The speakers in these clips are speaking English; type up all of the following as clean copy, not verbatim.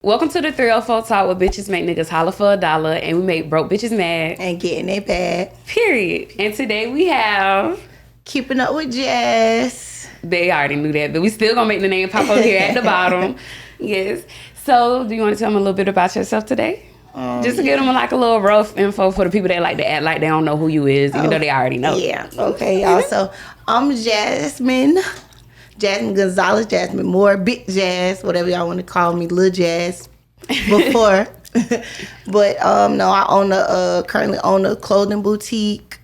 Welcome to the 304 Talk where bitches make niggas holler for $1 and we make broke bitches mad. And getting it bad. Period. And today we have... Keeping Up with Jess. They already knew that, but we still gonna make the name pop up here at the bottom. Yes. So, do you want to tell them a little bit about yourself today? Just to give them like a little rough info for the people that like to act like they don't know who you is, even though they already know. Yeah. Okay, y'all. So, I'm Jasmine Gonzalez, Jasmine Moore, Big Jazz, whatever y'all want to call me, Lil Jazz, before. But no, I currently own a clothing boutique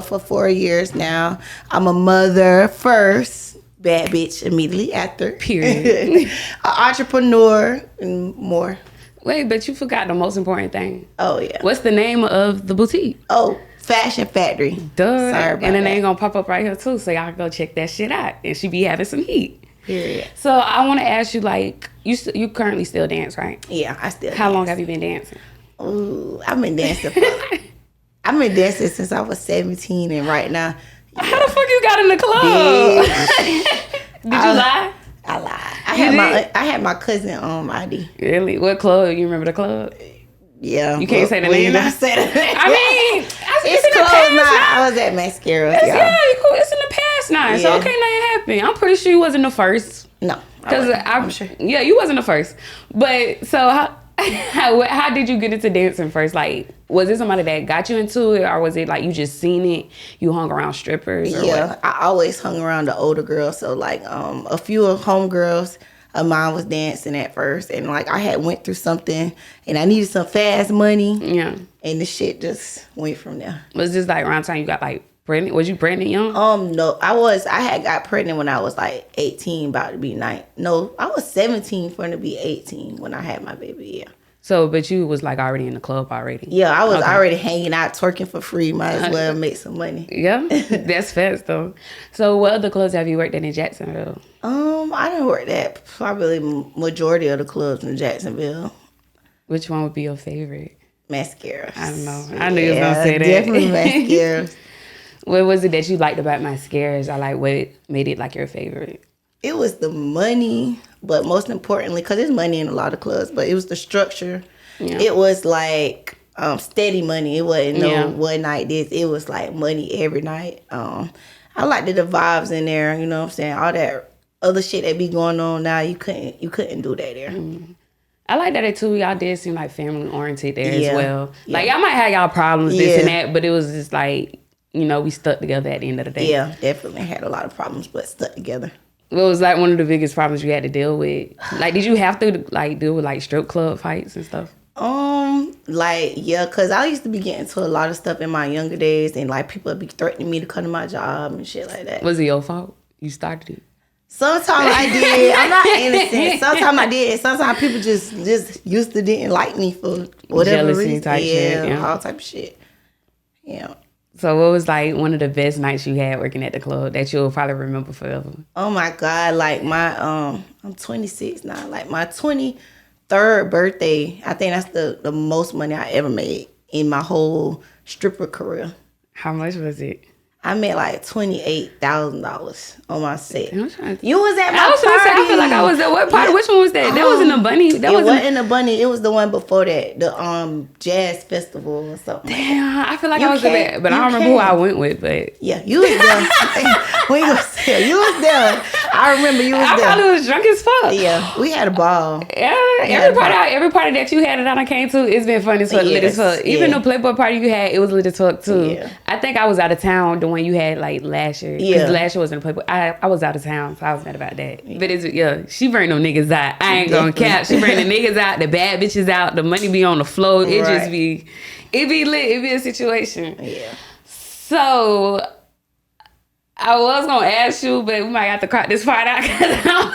for 4 years now. I'm a mother first, bad bitch immediately after. Period. An entrepreneur and more. Wait, but you forgot the most important thing. Oh yeah. What's the name of the boutique? Oh, Fashion Factory. Duh. Sorry about and then that. they ain't gonna pop up right here too, so y'all can go check that shit out. And she be having some heat. Period. So I want to ask you, like, you currently still dance, right? Yeah, I still. How long have you been dancing? Ooh, I've been dancing since I was 17, and right now. How the fuck you got in the club? Did you lie? I lied. I had my cousin ID. Really? What club? You remember the club? Yeah. You can't say the name now? Say the name. I mean, It's in the closed past now. now. I was at Mascara. Yeah, it's in the past now. So Yeah. okay, nothing happened. I'm pretty sure you wasn't the first. No. Because I'm sure. Yeah, you wasn't the first. But so how did you get into dancing first? Like, was it somebody that got you into it, or was it like you just seen it? You hung around strippers? Or Yeah, what? I always hung around the older girls. So like a few of homegirls of mine was dancing at first, and like I had went through something, and I needed some fast money. Yeah. And the shit just went from there. Was this like around the time you got like pregnant? Was you pregnant young? No, I had got pregnant when I was like 18, about to be 9. No, I was 17 for to be 18 when I had my baby, yeah. So, but you was like already in the club already. Yeah, I was Okay. already hanging out, twerking for free. Might as well make some money. Yeah, that's fast though. So, what other clubs have you worked in Jacksonville? I done worked at probably majority of the clubs in Jacksonville. Which one would be your favorite? Mascara. I don't know. I knew you was gonna say that. Definitely mascara. What was it that you liked about mascaras? I like what made it like your favorite. It was the money, but most importantly, because there's money in a lot of clubs, but it was the structure. Yeah. It was like steady money. It wasn't Yeah. no one night this. It was like money every night. I liked the vibes in there, you know what I'm saying? All that other shit that be going on now, you couldn't do that there. I like that it too. Y'all did seem like family oriented there Yeah. as well. Yeah. Like y'all might have y'all problems, this Yeah. and that, but it was just like, we stuck together at the end of the day. Yeah, definitely had a lot of problems, but stuck together. What was like one of the biggest problems you had to deal with? Like, did you have to like deal with like strip club fights and stuff? Cause I used to be getting into a lot of stuff in my younger days, and like people would be threatening me to come to my job and shit like that. Was it your fault? You started it. Sometimes I did. I'm not innocent. Sometimes I did. Sometimes people just used to didn't like me for whatever Jealousy reason. type shit, yeah. All type of shit. Yeah. So what was like one of the best nights you had working at the club that you'll probably remember forever? Oh my God. Like my I'm 26 now. Like my 23rd birthday, I think that's the most money I ever made in my whole stripper career. How much was it? I made like $28,000 on my set. I'm trying to- You was at my I was party. gonna say, I feel like I was at what party? Yeah. Which one was that? That wasn't a bunny. That It wasn't. wasn't the bunny. It was the one before that. The jazz festival or something. Damn, I feel like You I was there, can't- but I you don't remember who I can't. went with. But Yeah, you was there. We was there. You was there. I remember you was I there. probably was drunk as fuck. Yeah, we had a ball. Yeah, Yeah, every party that you had that I came to, it's been fun as fuck, lit as Yes, fuck. Even yeah. the Playboy party you had, it was lit as fuck too. Yeah. I think I was out of town the one you had like last year. Yeah. Because last year wasn't a Playboy. I was out of town, so I was mad about that. But she bring them niggas out. I ain't gonna Definitely. cap. She bring the niggas out, the bad bitches out, the money be on the floor. It just Right. it be lit. It be a situation. Yeah. So I was gonna ask you, but we might have to crop this part out.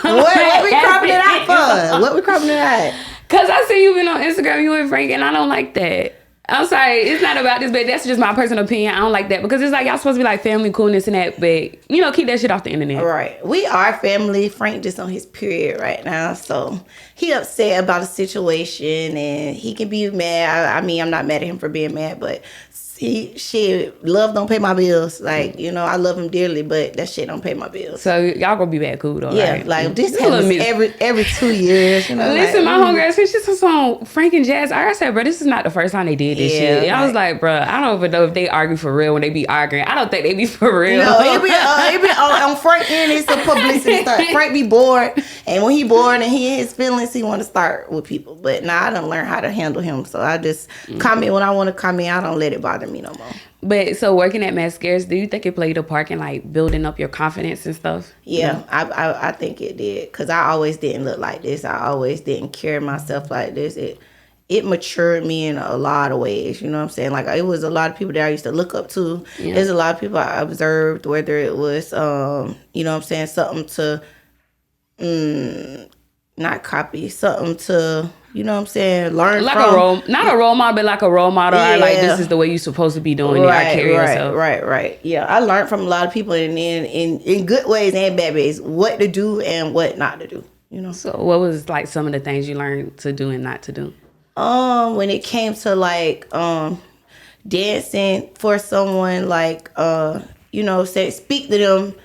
What we cropping it out for? What we cropping it out? Cause I see you been on Instagram, you and Frank, and I don't like that. I'm sorry, it's not about this, but that's just my personal opinion. I don't like that because it's like y'all supposed to be like family coolness and that, but keep that shit off the internet. Right. We are family. Frank just on his period right now, so he upset about the situation, and he can be mad. I mean, I'm not mad at him for being mad, but Love don't pay my bills. Like, you know, I love him dearly, but that shit don't pay my bills. So y'all gonna be back cool though, Yeah, right? like this happens every 2 years. You know, Listen, like, my homegirl, she's just on Frank and Jazz. I said, bro, this is not the first time they did this shit. And I was like, bro, I don't even know if they argue for real when they be arguing. I don't think they be for real. No, it be on Frank end. It's a publicity stunt. Frank be bored, and when he bored and he in his feelings, he want to start with people. But now I done learn how to handle him, so I just comment when I want to comment. I don't let it bother me no more. But so working at Mascaras, do you think it played a part in like building up your confidence and stuff? Yeah, I think it did, because I always didn't look like this. I always didn't carry myself like this. It matured me in a lot of ways. You know what I'm saying? Like, it was a lot of people that I used to look up to. Yeah. There's a lot of people I observed, whether it was, you know what I'm saying, something to not copy, something to, you know what I'm saying, learn like from. Not a role model, but like a role model. Yeah. Or like, this is the way you're supposed to be doing it. Carry yourself. Right. Yeah, I learned from a lot of people in good ways and bad ways, what to do and what not to do. You know. So what was like some of the things you learned to do and not to do? When it came to like dancing for someone, like you know, speak to them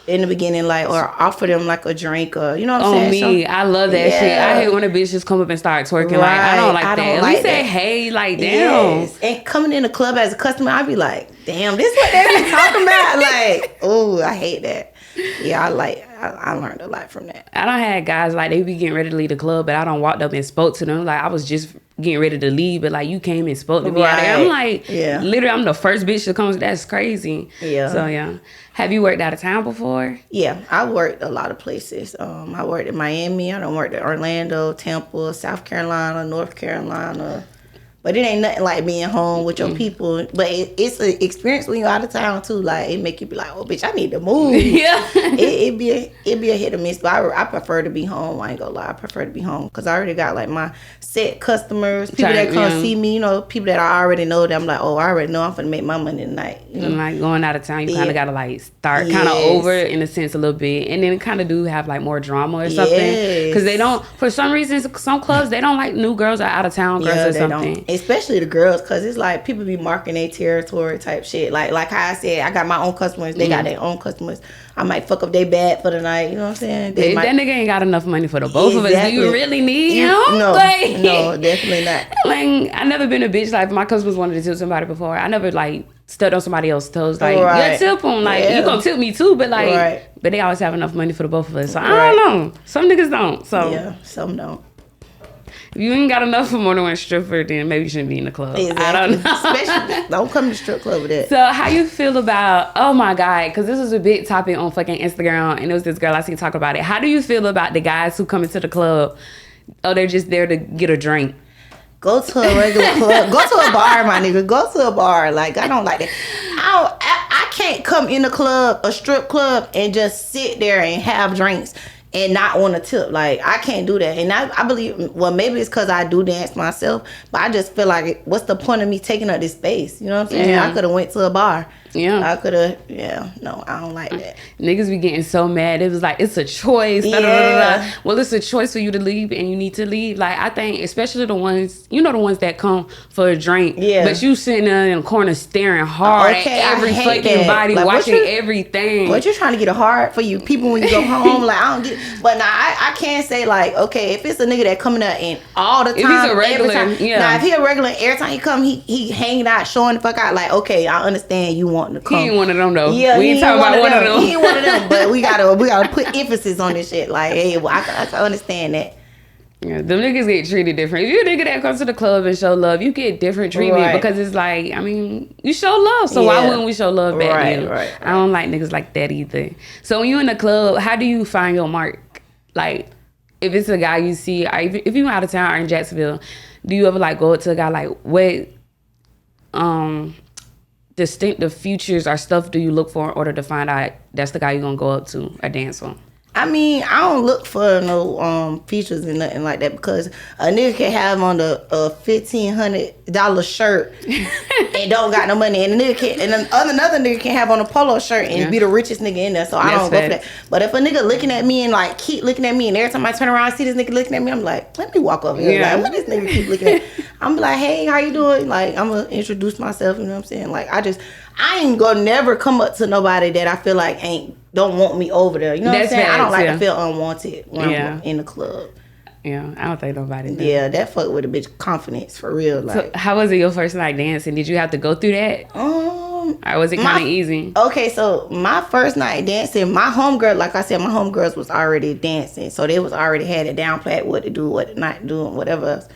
in the beginning, like, or offer them like a drink, or you know what I'm saying? I love that shit. I hate when a bitch just come up and start twerking. Right. Like, I don't like that. At least say hey, like, damn. Yes. And coming in the club as a customer, I'd be like, damn, this is what they be talking about. Like, oh, I hate that. Yeah, I learned a lot from that. I done had guys like they be getting ready to leave the club, but I done walked up and spoke to them. Like, I was just getting ready to leave, but like, you came and spoke to me out there. I'm like, literally, I'm the first bitch that comes. That's crazy. Yeah. So yeah. Have you worked out of town before? Yeah, I worked a lot of places. I worked in Miami. I done worked in Orlando, Tampa, South Carolina, North Carolina. But it ain't nothing like being home with your people. But it's an experience when you're out of town too. Like, it make you be like, oh, bitch, I need to move. Yeah. it be a hit or miss. But I prefer to be home. I ain't gonna lie. I prefer to be home because I already got like my set customers, people that come see me. You know, people that I already know. That I'm like, oh, I already know I'm gonna make my money tonight. You know? And like going out of town, you kind of gotta like start kind of over in a sense a little bit, and then kind of do have like more drama or something. Because they don't, for some reason, some clubs they don't like new girls or out of town girls or something. Don't. Especially the girls, because it's like people be marking their territory type shit. Like how I said, I got my own customers. They got their own customers. I might fuck up their bad for the night. You know what I'm saying? That nigga ain't got enough money for the both of us. Do you really need him? No, no, definitely not. Like, I never been a bitch. Like, my customers wanted to tip somebody before. I never like stepped on somebody else's toes. Like, you tip them. Like, you gonna tip me too. But like, but they always have enough money for the both of us. So I don't know. Some niggas don't. So yeah, some don't. If you ain't got enough for more than one stripper, then maybe you shouldn't be in the club. Exactly. I don't know. Especially, don't come to the strip club with that. So how you feel about, oh my God, because this was a big topic on fucking Instagram, and it was this girl I see talk about it. How do you feel about the guys who come into the club, oh, they're just there to get a drink? Go to a regular club. Go to a bar, my nigga. Go to a bar. Like, I don't like that. I can't come in the club, a strip club, and just sit there and have drinks and not want to tip. Like, I can't do that. And I believe, well, maybe it's because I do dance myself, but I just feel like, what's the point of me taking up this space? You know what I'm saying? I could have went to a bar. Yeah. I could have, no, I don't like that. Niggas be getting so mad. It was like, it's a choice. Yeah. Well, it's a choice for you to leave and you need to leave. Like, I think, especially the ones, you know, the ones that come for a drink. Yeah. But you sitting there in the corner staring hard at every fucking body, like, watching everything. What you trying to get a hard for you people when you go home? Like, I don't get, but now I can't say like, okay, if it's a nigga that coming up and all the time, if he's a regular, every time, now if he a regular, every time he come, he hanging out, showing the fuck out, like, okay, I understand you want to come. He ain't one of them though. Yeah, we ain't talking about one of them. He ain't one of them, but we gotta put emphasis on this shit. Like, hey, well, I can understand that. Yeah, them niggas get treated different. If you're a nigga that comes to the club and show love, you get different treatment because it's like, I mean, you show love, so why wouldn't we show love back to you? Right. I don't like niggas like that either. So when you in the club, how do you find your mark? Like, if it's a guy you see, or if you out of town or in Jacksonville, do you ever like go up to a guy like, what distinctive features or stuff do you look for in order to find out that's the guy you're gonna go up to or dance on? I mean, I don't look for no features and nothing like that, because a nigga can have on a $1,500 shirt and don't got no money, and the nigga can't, and another nigga can have on a polo shirt and be the richest nigga in there. So I don't go for that. But if a nigga looking at me and like keep looking at me, and every time I turn around I see this nigga looking at me, I'm like, let me walk over here. Like, what this nigga keep looking at? I'm like, hey, how you doing? Like, I'm gonna introduce myself. You know what I'm saying? Like, I ain't gonna never come up to nobody that I feel like don't want me over there. You know what I'm saying? I don't like to feel unwanted when I'm in the club. Yeah, I don't think nobody does. Yeah, that fuck with a bitch confidence for real. Like, so how was it your first night dancing? Did you have to go through that? Or was it kind of easy? Okay, so my first night dancing, my homegirl, like I said, my homegirls was already dancing. So they was already had it down pat what to do, what to not do, and whatever else.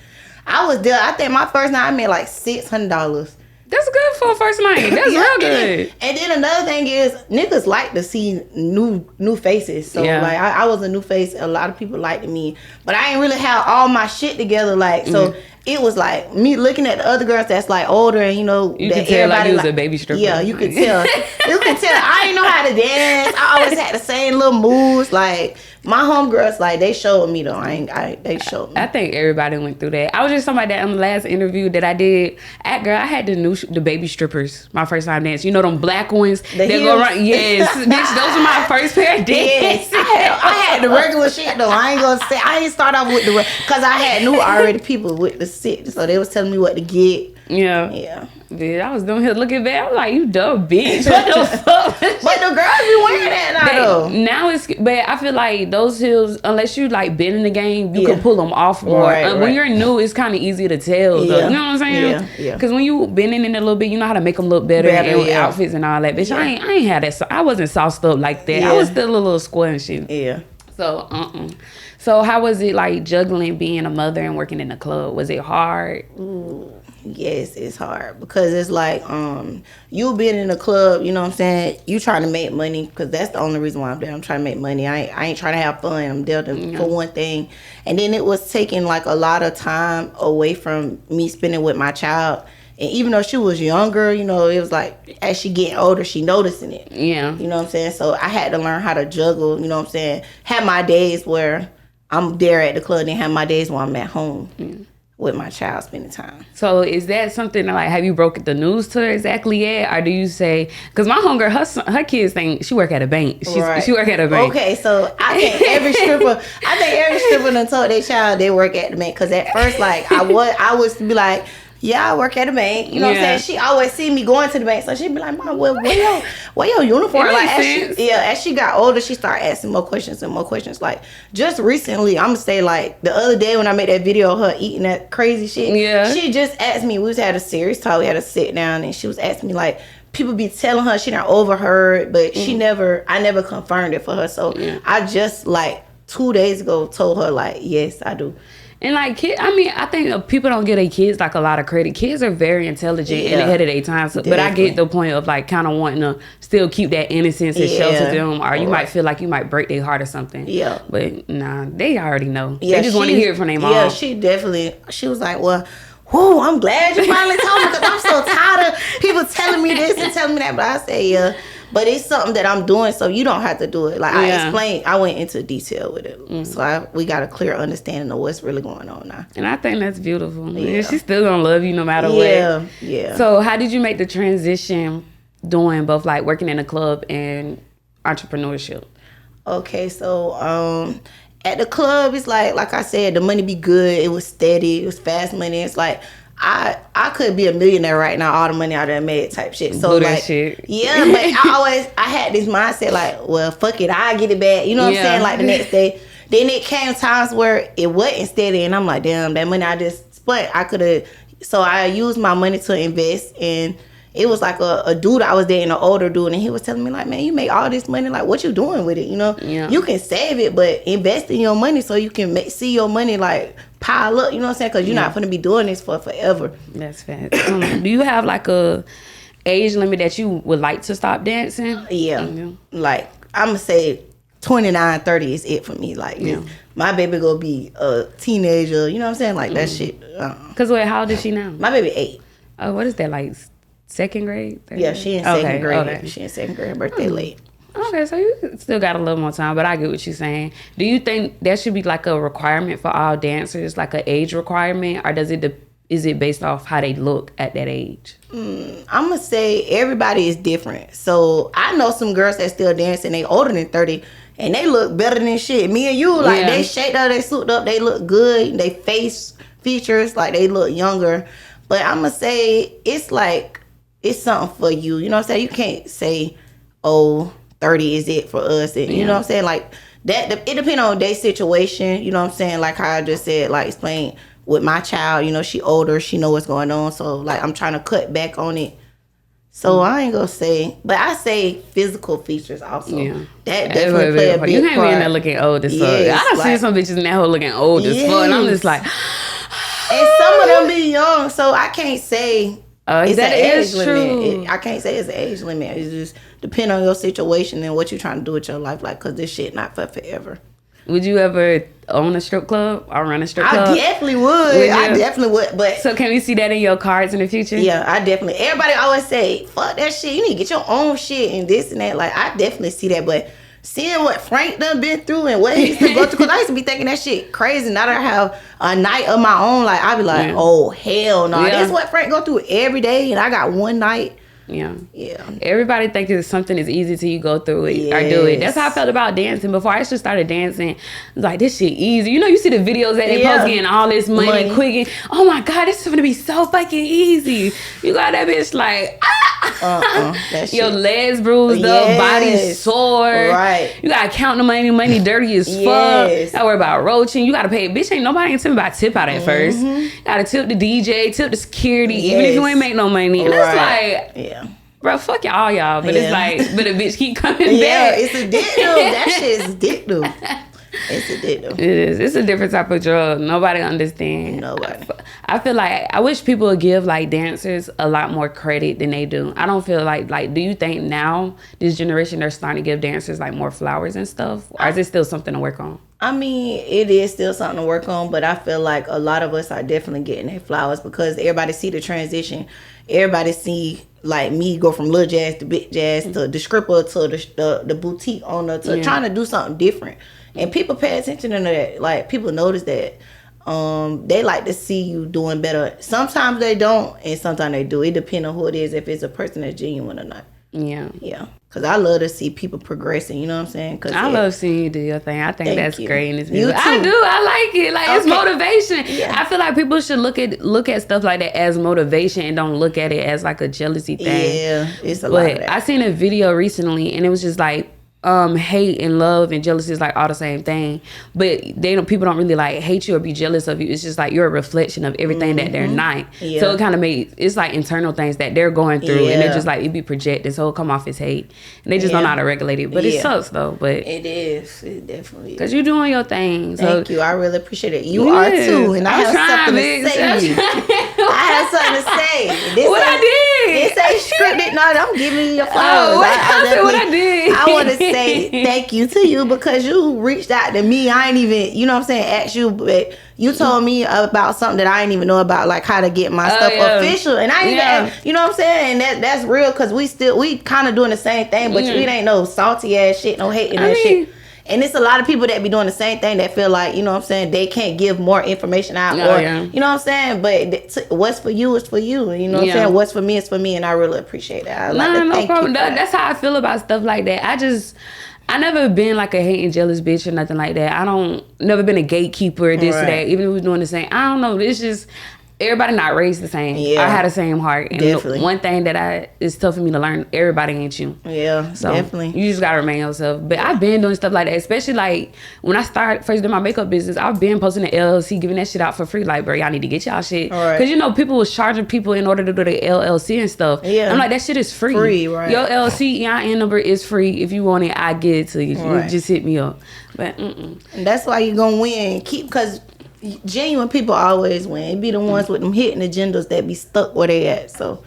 I was there. I think my first night I made like $600. That's good for a first night. That's real good. And then another thing is, niggas like to see new faces. So like I was a new face. A lot of people liked me, but I ain't really have all my shit together. Like so, it was like me looking at the other girls that's like older, and you could tell like you was a baby stripper. Yeah, you could tell. You could tell. I didn't know how to dance. I always had the same little moves. Like my homegirls, like they showed me though. They showed me. I think everybody went through that. I was just talking about that in the last interview that I did. I had the baby strippers my first time dance. You know them black ones that go around. Yes, bitch, those were my first pair of dance. Yes, I had the regular shit though. I ain't gonna say I ain't start off with because I knew already people with the sit, so they was telling me what to get. Yeah. Bitch, I was doing here looking back. I was like, you dumb bitch. What the fuck? But the girls be wearing that now though. Now but I feel like those heels, unless you like been in the game, you can pull them off more. Right. When you're new, it's kind of easy to tell. Though. You know what I'm saying? Yeah. Because when you been in it a little bit, you know how to make them look better and outfits and all that. Bitch, I ain't had that. So I wasn't sauced up like that. I was still a little square and shit. Yeah. So So how was it like juggling being a mother and working in the club? Was it hard? Ooh. Yes, it's hard because it's like you being in the club, you know what I'm saying, you trying to make money because that's the only reason why I'm there. I'm trying to make money. I ain't trying to have fun. I'm there for one thing. And then it was taking like a lot of time away from me spending with my child. And even though she was younger, it was like as she getting older, she noticing it. Yeah. You know what I'm saying? So I had to learn how to juggle, you know what I'm saying? Have my days where I'm there at the club and have my days where I'm at home. With my child spending time. So is that something that, like, have you broken the news to her exactly yet? Or do you say, because my homegirl, her kids think she work at a bank. She work at a bank. Okay, so I think every stripper done told their child they work at the bank. Because at first, like, I would be like, yeah, I work at a bank. You know what I'm saying? She always see me going to the bank. So she'd be like, Mom, where your uniform? Like, as she got older, she started asking more questions and more questions. Like, just recently, I'm going to say, like, the other day when I made that video of her eating that crazy shit, she just asked me, we was had a serious talk, we had to sit down, and she was asking me, like, people be telling her she not overheard, but I never confirmed it for her. So I just, like, 2 days ago told her, like, yes, I do. And like I think people don't give their kids like a lot of credit. Kids are very intelligent and ahead of their time. So, but I get the point of like kind of wanting to still keep that innocence and shelter them, or you might feel like you might break their heart or something. Yeah. But nah, they already know. They just want to hear it from their mom. Yeah, she was like, well, whoo, I'm glad you finally told me because I'm so tired of people telling me this and telling me that. But I say, yeah. But it's something that I'm doing, so you don't have to do it. Like I explained, I went into detail with it. So we got a clear understanding of what's really going on now. And I think that's beautiful. Yeah. She's still gonna love you no matter what. Yeah. So how did you make the transition doing both like working in a club and entrepreneurship? Okay, so at the club, it's like I said, the money be good. It was steady. It was fast money. It's like I could be a millionaire right now, all the money I done made type shit. So like, yeah, but I had this mindset like, well, fuck it, I get it back. You know what I'm saying? Like the next day. Then it came times where it wasn't steady, and I'm like, damn, that money I just spent, I could have. So I used my money to invest, and it was like a dude I was dating, an older dude, and he was telling me like, man, you make all this money, like what you doing with it? You can save it, but invest in your money so you can see your money like pile up. You know what I'm saying? Because you're not going to be doing this for forever. That's fast. Do you have like a age limit that you would like to stop dancing? Yeah. Like I'm gonna say 29, 30 is it for me. Like my baby gonna be a teenager. You know what I'm saying? Like that shit. Cause wait, how old is she now? My baby 8. Oh, what is that like? Second grade? Third yeah, she in second grade. Okay. She in second grade. Her birthday late. Okay, so you still got a little more time, but I get what you're saying. Do you think that should be like a requirement for all dancers, like an age requirement, or is is it based off how they look at that age? I'm gonna say everybody is different. So I know some girls that still dance and they older than 30 and they look better than shit. Me and you, like they shaped up, they suited up, they look good. They face features like they look younger. But I'm gonna say it's like it's something for you. You know what I'm saying? You can't say, oh, 30 is it for us. And, you know what I'm saying? Like that. It depends on their situation. You know what I'm saying? Like how I just said, like explain. With my child, you know, she older, she know what's going on. So, like, I'm trying to cut back on it. So, I ain't gonna say, but I say physical features also. Yeah. That definitely play a big part. You can't be in there looking old as fuck. Yes, I done seen some bitches in that hole looking old as fuck, and I'm just like... And some of them be young, so I can't say it's an age limit. I can't say it's an age limit. It just depend on your situation and what you're trying to do with your life, like, because this shit not for forever. Would you ever own a strip club or run a strip club? I definitely would. I definitely would. But so can we see that in your cards in the future? Yeah, I definitely. Everybody always say, fuck that shit. You need to get your own shit and this and that. Like, I definitely see that. But seeing what Frank done been through and what he used to go through, because I used to be thinking that shit crazy. Now that I have a night of my own, like, I be like, oh, hell no. That's what Frank go through every day. And I got one night. Yeah. Everybody thinks that something is easy till you go through it or do it. That's how I felt about dancing. Before I actually started dancing, I was like, this shit easy. You know, you see the videos that they post getting all this money quick. And, oh my God, this is going to be so fucking easy. You got that bitch like, your legs bruised up, body sore. Right. You got to count the money dirty as fuck. I worry about roaching. You got to pay. Bitch, ain't nobody tell me about tip out at first. You got to tip the DJ, tip the security, even if you ain't make no money. And it's like... Bro, fuck y'all. But it's like, but a bitch keep coming back. Yeah, it's addictive. That shit is addictive. It's addictive. It is. It's a different type of drug. Nobody understands. Nobody. I feel like, I wish people would give, like, dancers a lot more credit than they do. I don't feel like, do you think now, this generation, they're starting to give dancers, like, more flowers and stuff? Or is it still something to work on? I mean, it is still something to work on, but I feel like a lot of us are definitely getting their flowers because everybody see the transition. Everybody see, like, me go from little jazz to big jazz to the stripper to the boutique owner to trying to do something different. And people pay attention to that. Like, people notice that. They like to see you doing better. Sometimes they don't, and sometimes they do. It depends on who it is, if it's a person that's genuine or not. Yeah. Because I love to see people progressing, you know what I'm saying? Cause I love seeing you do your thing. I think that's great in this music. I do. I like it. Like, it's motivation. Yeah. I feel like people should look at stuff like that as motivation and don't look at it as like a jealousy thing. Yeah, it's a lot of that. I seen a video recently and it was just like, hate and love and jealousy is like all the same thing, but people don't really like hate you or be jealous of you. It's just like you're a reflection of everything that they're not. So it kind of it's like internal things that they're going through and they're just like, it be projected, so it'll come off as hate and they just don't know how to regulate it. But it sucks though. But it definitely is, because you're doing your thing. So thank you. I really appreciate it. You are too, and I have something to say to you. I have something to say. I did. This ain't scripted. No, I'm giving you your flowers. I did. I want to say thank you to you because you reached out to me. I ain't even, you know what I'm saying, asked you, but you told me about something that I didn't even know about, like how to get my stuff official. And I even, you know what I'm saying? And that's real because we kind of doing the same thing, but it ain't no salty ass shit, no hating that shit. And it's a lot of people that be doing the same thing that feel like, you know what I'm saying, they can't give more information out. You know what I'm saying? But what's for you is for you. You know what I'm saying? What's for me is for me. And I really appreciate that. No problem. That's how I feel about stuff like that. I never been like a hating, jealous bitch or nothing like that. Never been a gatekeeper, this or that. Even if we was doing the same. I don't know. It's just... Everybody not raised the same. I had the same heart. And definitely. One thing that it's tough for me to learn, everybody ain't you. Yeah, so definitely. You just gotta remain yourself. But I've been doing stuff like that, especially like when I started doing my makeup business, I've been posting the LLC, giving that shit out for free. Like, bro, y'all need to get y'all shit. Because you know, people was charging people in order to do the LLC and stuff. Yeah. I'm like, that shit is free. Free, right. Your LLC EIN number is free. If you want it, I get it to you. You just hit me up. But And that's why you're gonna win. Because genuine people always win. It be the ones with them hidden agendas that be stuck where they at. So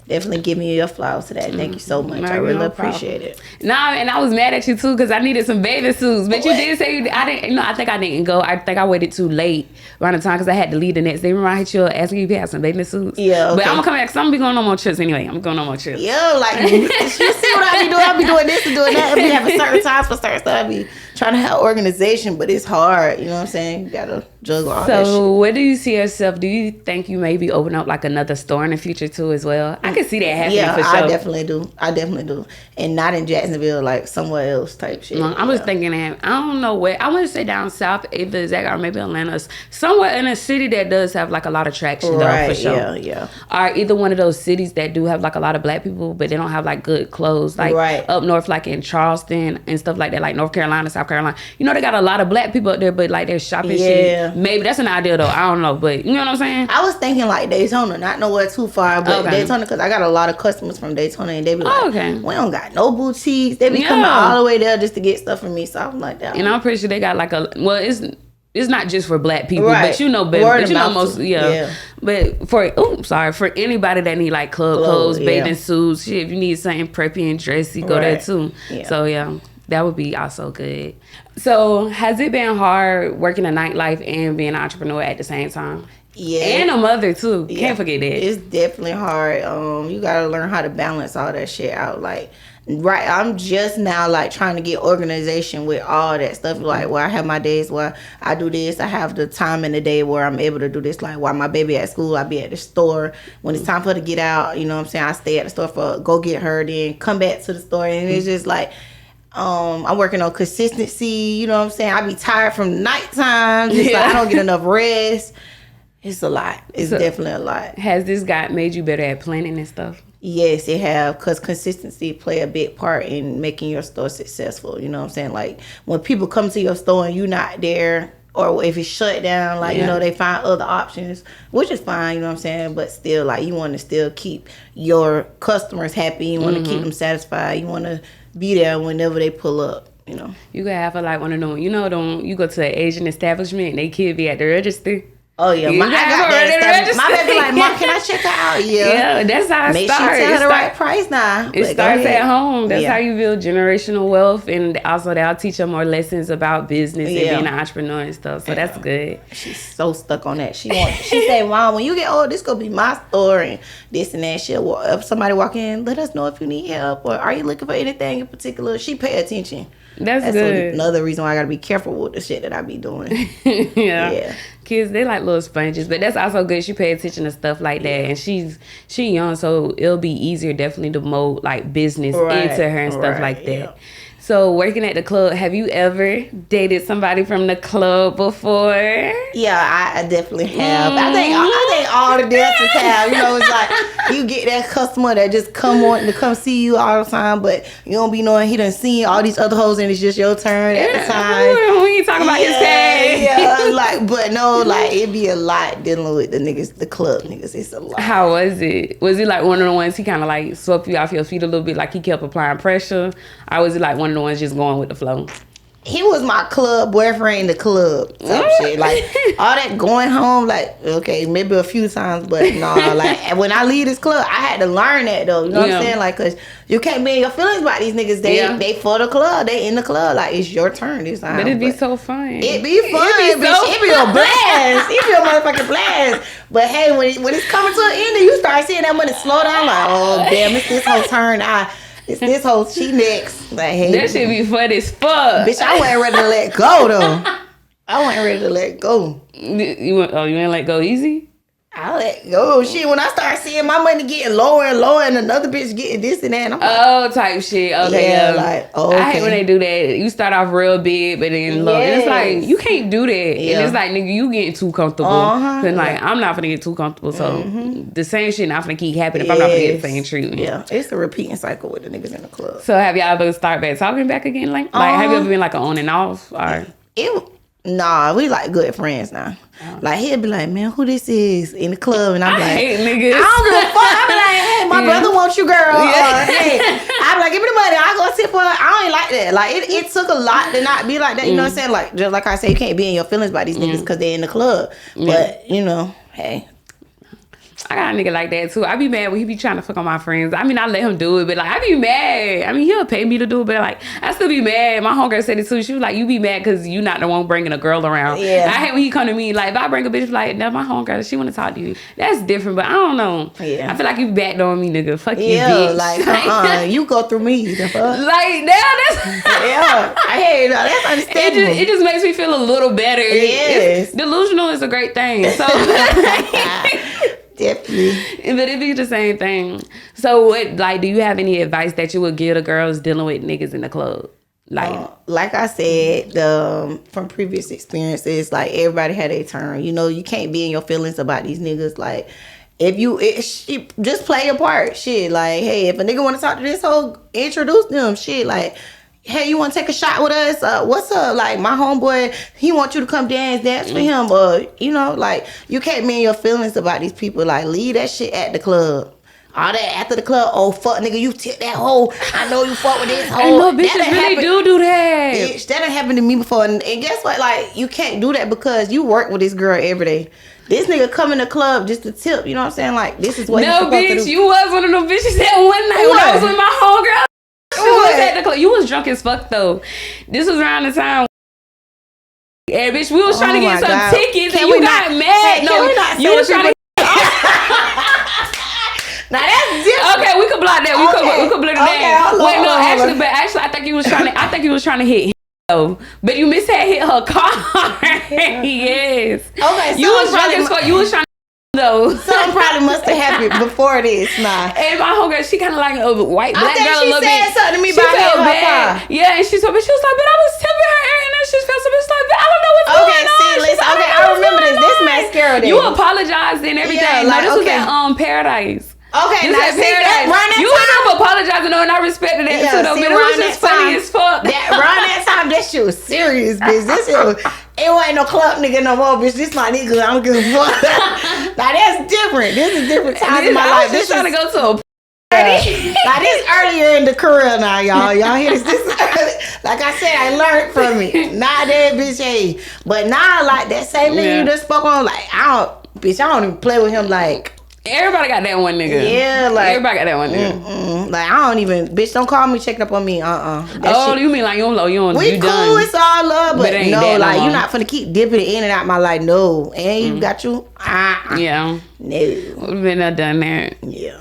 definitely give me your flowers to that. Thank you so much. I really appreciate it. Nah, and I was mad at you too because I needed some bathing suits. But you did say I didn't. I think I didn't go. I think I waited too late around the time because I had to leave the next day. Remember I hit you up asking you if you had some bathing suits. Yeah. Okay. But I'm gonna come back because I'm gonna be going on more trips anyway. I'm going on more trips. Yo, like you see what I be doing? I be doing this and doing that. And we have a certain times for certain stuff. I be trying to have organization, but it's hard. You know what I'm saying? You gotta juggle all that shit. So, where do you see yourself? Do you think you maybe open up like another store in the future too, as well? I can see that happening. Yeah, for sure. I definitely do, and not in Jacksonville, like somewhere else type shit. I was thinking that I don't know where. I want to say down south, either Zach or maybe Atlanta, somewhere in a city that does have like a lot of traction, though, for sure. Yeah. Or either one of those cities that do have like a lot of black people, but they don't have like good clothes, like up north, like in Charleston and stuff like that, like North Carolina, South Carolina. You know, they got a lot of black people up there, but like they're shopping shit. Maybe that's an idea though. I don't know, but you know what I'm saying? I was thinking like Daytona, not nowhere too far, but Daytona, because I got a lot of customers from Daytona, and they be like, we don't got no boutiques. They be coming all the way there just to get stuff from me. So I'm like that. And I'm pretty sure they got like it's not just for black people, but you know better. But you know most, But for anybody that need like club clothes, bathing suits, shit, if you need something preppy and dressy, go there too. Yeah. So that would be also good. So has it been hard working a nightlife and being an entrepreneur at the same time? Yeah. And a mother too. Can't forget that. It's definitely hard. You gotta learn how to balance all that shit out. Like, I'm just now like trying to get organization with all that stuff. Like, where I have my days where I do this. I have the time in the day where I'm able to do this. Like, while my baby at school, I be at the store. When it's time for her to get out, you know what I'm saying, I stay at the store for go get her, then come back to the store. And it's just like, I'm working on consistency. You know what I'm saying? I be tired from nighttime. Just like I don't get enough rest. It's a lot. It's definitely a lot. Has this made you better at planning and stuff? Yes, it have, because consistency play a big part in making your store successful. You know what I'm saying? Like, when people come to your store and you're not there, or if it's shut down, like, you know, they find other options, which is fine, you know what I'm saying? But still, like, you want to still keep your customers happy. You want to keep them satisfied. You want to be there whenever they pull up. You know, you could have like one of them. You know, you go to an Asian establishment and they kid be at the register. Oh yeah, I got that stuff. My baby like, Mom, can I check her out? Yeah, that's how it starts. Make sure you tell her the right price now. It starts at home. That's how you build generational wealth, and also they'll teach her more lessons about business and being an entrepreneur and stuff. So that's good. She's so stuck on that. She said, Mom, when you get old, this gonna be my store and this and that shit. If somebody walk in, let us know if you need help, or are you looking for anything in particular. She pay attention. That's good. Another reason why I gotta be careful with the shit that I be doing. Yeah. Kids, they like little sponges, but that's also good. She pay attention to stuff like that, and she young, so it'll be easier definitely to mold like business into her and stuff like that. Yeah. So working at the club, have you ever dated somebody from the club before? Yeah, I definitely have. I think all the dancers have. You know, it's like you get that customer that just wanting to come see you all the time, but you don't be knowing he done seen all these other hoes and it's just your turn at the time. We ain't talking about his pay. Yeah, but no, like it be a lot dealing with the club niggas. It's a lot. How was it? Was it like one of the ones he kind of like swept you off your feet a little bit, like he kept applying pressure? Or was it like one of the ones just going with the flow? He was my club boyfriend in the club type shit. Like, all that going home, like, okay, maybe a few times, but no, like, when I leave this club, I had to learn that, though. You know what I'm saying? Like, because you can't be in your feelings about these niggas. They for the club. They in the club. Like, it's your turn this time. But it'd be so fun. It be fun. It be a blast. It be a motherfucking blast. But, hey, when it's coming to an end and you start seeing that money slow down, like, oh, damn, it's this whole turn. It's this whole, she next. Like, hey, that should be fun as fuck. Bitch, I wasn't ready to let go, though. I wasn't ready to let go. You ain't let go easy? I let go. Shit, when I start seeing my money getting lower and lower and another bitch getting this and that, and I'm like, type shit. Okay. Yeah, like, okay. I hate when they do that. You start off real big, but then low. Yes. It's like, you can't do that. Yeah. And it's like, nigga, you getting too comfortable. And like, I'm not gonna get too comfortable. So the same shit not gonna keep happening if I'm not gonna get the same treatment. Yeah, it's a repeating cycle with the niggas in the club. So have y'all ever start back talking back again? Like have you ever been like an on and off? Or? Nah, we like good friends now. Like, he'll be like, man, who this is in the club? And I'm like, hate niggas. I don't give a fuck. I be like, hey, my brother wants you, girl. Or, hey, I be like, give me the money. I go sit for her. I don't like that. Like, it took a lot to not be like that. You know what I'm saying? Like, just like I say, you can't be in your feelings about these niggas because they're in the club. But, you know, hey. I got a nigga like that too. I be mad when he be trying to fuck on my friends. I mean, I let him do it, but like, I be mad. I mean, he'll pay me to do it, but like, I still be mad. My homegirl said it too. She was like, you be mad because you not the one bringing a girl around. Yeah. I hate when he come to me, like, if I bring a bitch, like, no, my homegirl, she want to talk to you. That's different, but I don't know. Yeah. I feel like you backdooring me, nigga. Fuck you, Yeah, bitch. like, you go through me. The fuck? Like, now that's... Yeah, I hear you. That's understandable. It just makes me feel a little better. Yes. Delusional is a great thing. So... Definitely. But it be the same thing. So what, like, do you have any advice that you would give to girls dealing with niggas in the club? Like I said, from previous experiences, like everybody had a turn. You know, you can't be in your feelings about these niggas. Like, if just play your part. Shit, like, hey, if a nigga want to talk to this hoe, introduce them. Shit, like, hey, you want to take a shot with us? What's up? Like, my homeboy, he wants you to come dance for him. You know, like, you can't be in your feelings about these people. Like, leave that shit at the club. All that after the club, oh, fuck, nigga, you tip that hoe. I know you fuck with this hoe. And no bitches really do that. Bitch, that done happened to me before. And guess what? Like, you can't do that because you work with this girl every day. This nigga come in the club just to tip. You know what I'm saying? Like, this is what you're supposed to do. No, bitch, you was one of them bitches that one night when I was with my homegirl. Was at the club. You was drunk as fuck though. This was around the time. Yeah, bitch, we was trying to get some tickets and you got mad. Hey, no, you was trying to. Now that's different. Okay, we could block that. We could blur the name. Wait, no, actually, I think he was trying to hit him. Though. But you hit her car. Yes. Okay, so you was drunk as fuck. You was trying to. No. Something probably must have happened before this. Nah. And my homegirl, she kind of like a white black girl a little bit. She said something to me about her car. Yeah, and she was like, but I was tipping her ear, and then she felt so much like, I don't know what's going on. Okay, listen. Okay, I remember this. This mascara day. You apologized and everything. Yeah, like, no, this was at Paradise. Okay, this now see that you ended up apologizing, and I respected that too. Though, but it was just funny as fuck. Around that time, that shit was serious, bitch. This shit was. It wasn't no club nigga no more, bitch. This my nigga. I don't give a fuck. Now that's different. This is different times in my life. This trying to go to a now this earlier in the career now, y'all. Y'all hear this? This is early. Like I said, I learned from it. Not that bitch, hey. But now, like that same nigga you just spoke on, like I don't even play with him. Like everybody got that one nigga. Yeah, like everybody got that one nigga. Like I don't even, bitch. Don't call me checking up on me. Oh, you mean like you don't? We cool. Done. It's all love, but no, like no you're not finna keep dipping it in and out my life. No, and you got you. Yeah. No. We've been there, done that. Yeah.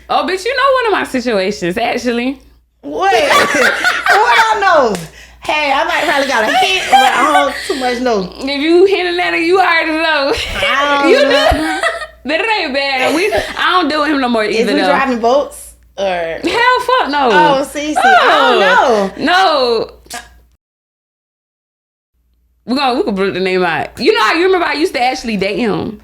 Oh, bitch, you know one of my situations actually. What? What I know? Hey, I might probably got a hint, but I don't too much know. If you hinting at it, you already know. You know. But it ain't bad. I don't deal with him no more either. Is we driving boats? Or hell, fuck no. Oh, see, I don't know. No. We could put the name out. You remember I used to actually date him.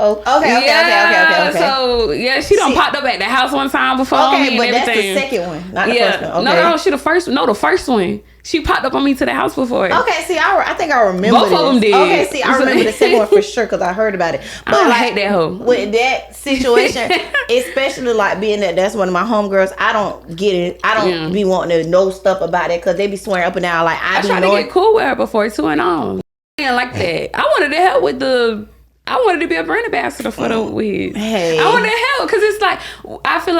Oh, okay. So yeah, she done popped up at the house one time before me and everything. That's the second one, not the first one. Okay. No, she the first. No, the first one. She popped up on me to the house before. Okay, see, I think I remember. Both of them did. Okay, see, I remember the second one for sure because I heard about it. But I hate that hoe. With that situation, especially like being that's one of my homegirls, I don't get it. I don't be wanting to know stuff about it because they be swearing up and down like I tried to get cool with her before too and all. I didn't like that. I wanted to help with I wanted to be a brand ambassador for the weed. Hey. I wanted to help because it's like I feel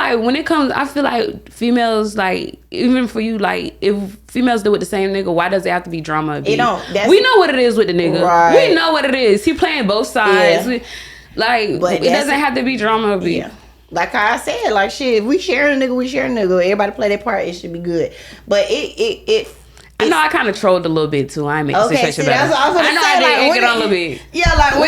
like females, like even for you, like if females do with the same nigga, why does it have to be drama? We know what it is with the nigga. Right. We know what it is. He playing both sides. Yeah. But it doesn't have to be drama. Yeah. Like I said, like shit, if we share a nigga, we share a nigga. Everybody play their part. It should be good. But I know I kind of trolled a little bit too. I ain't make the situation better. That's what I was gonna say. I did get on a little bit. Yeah, like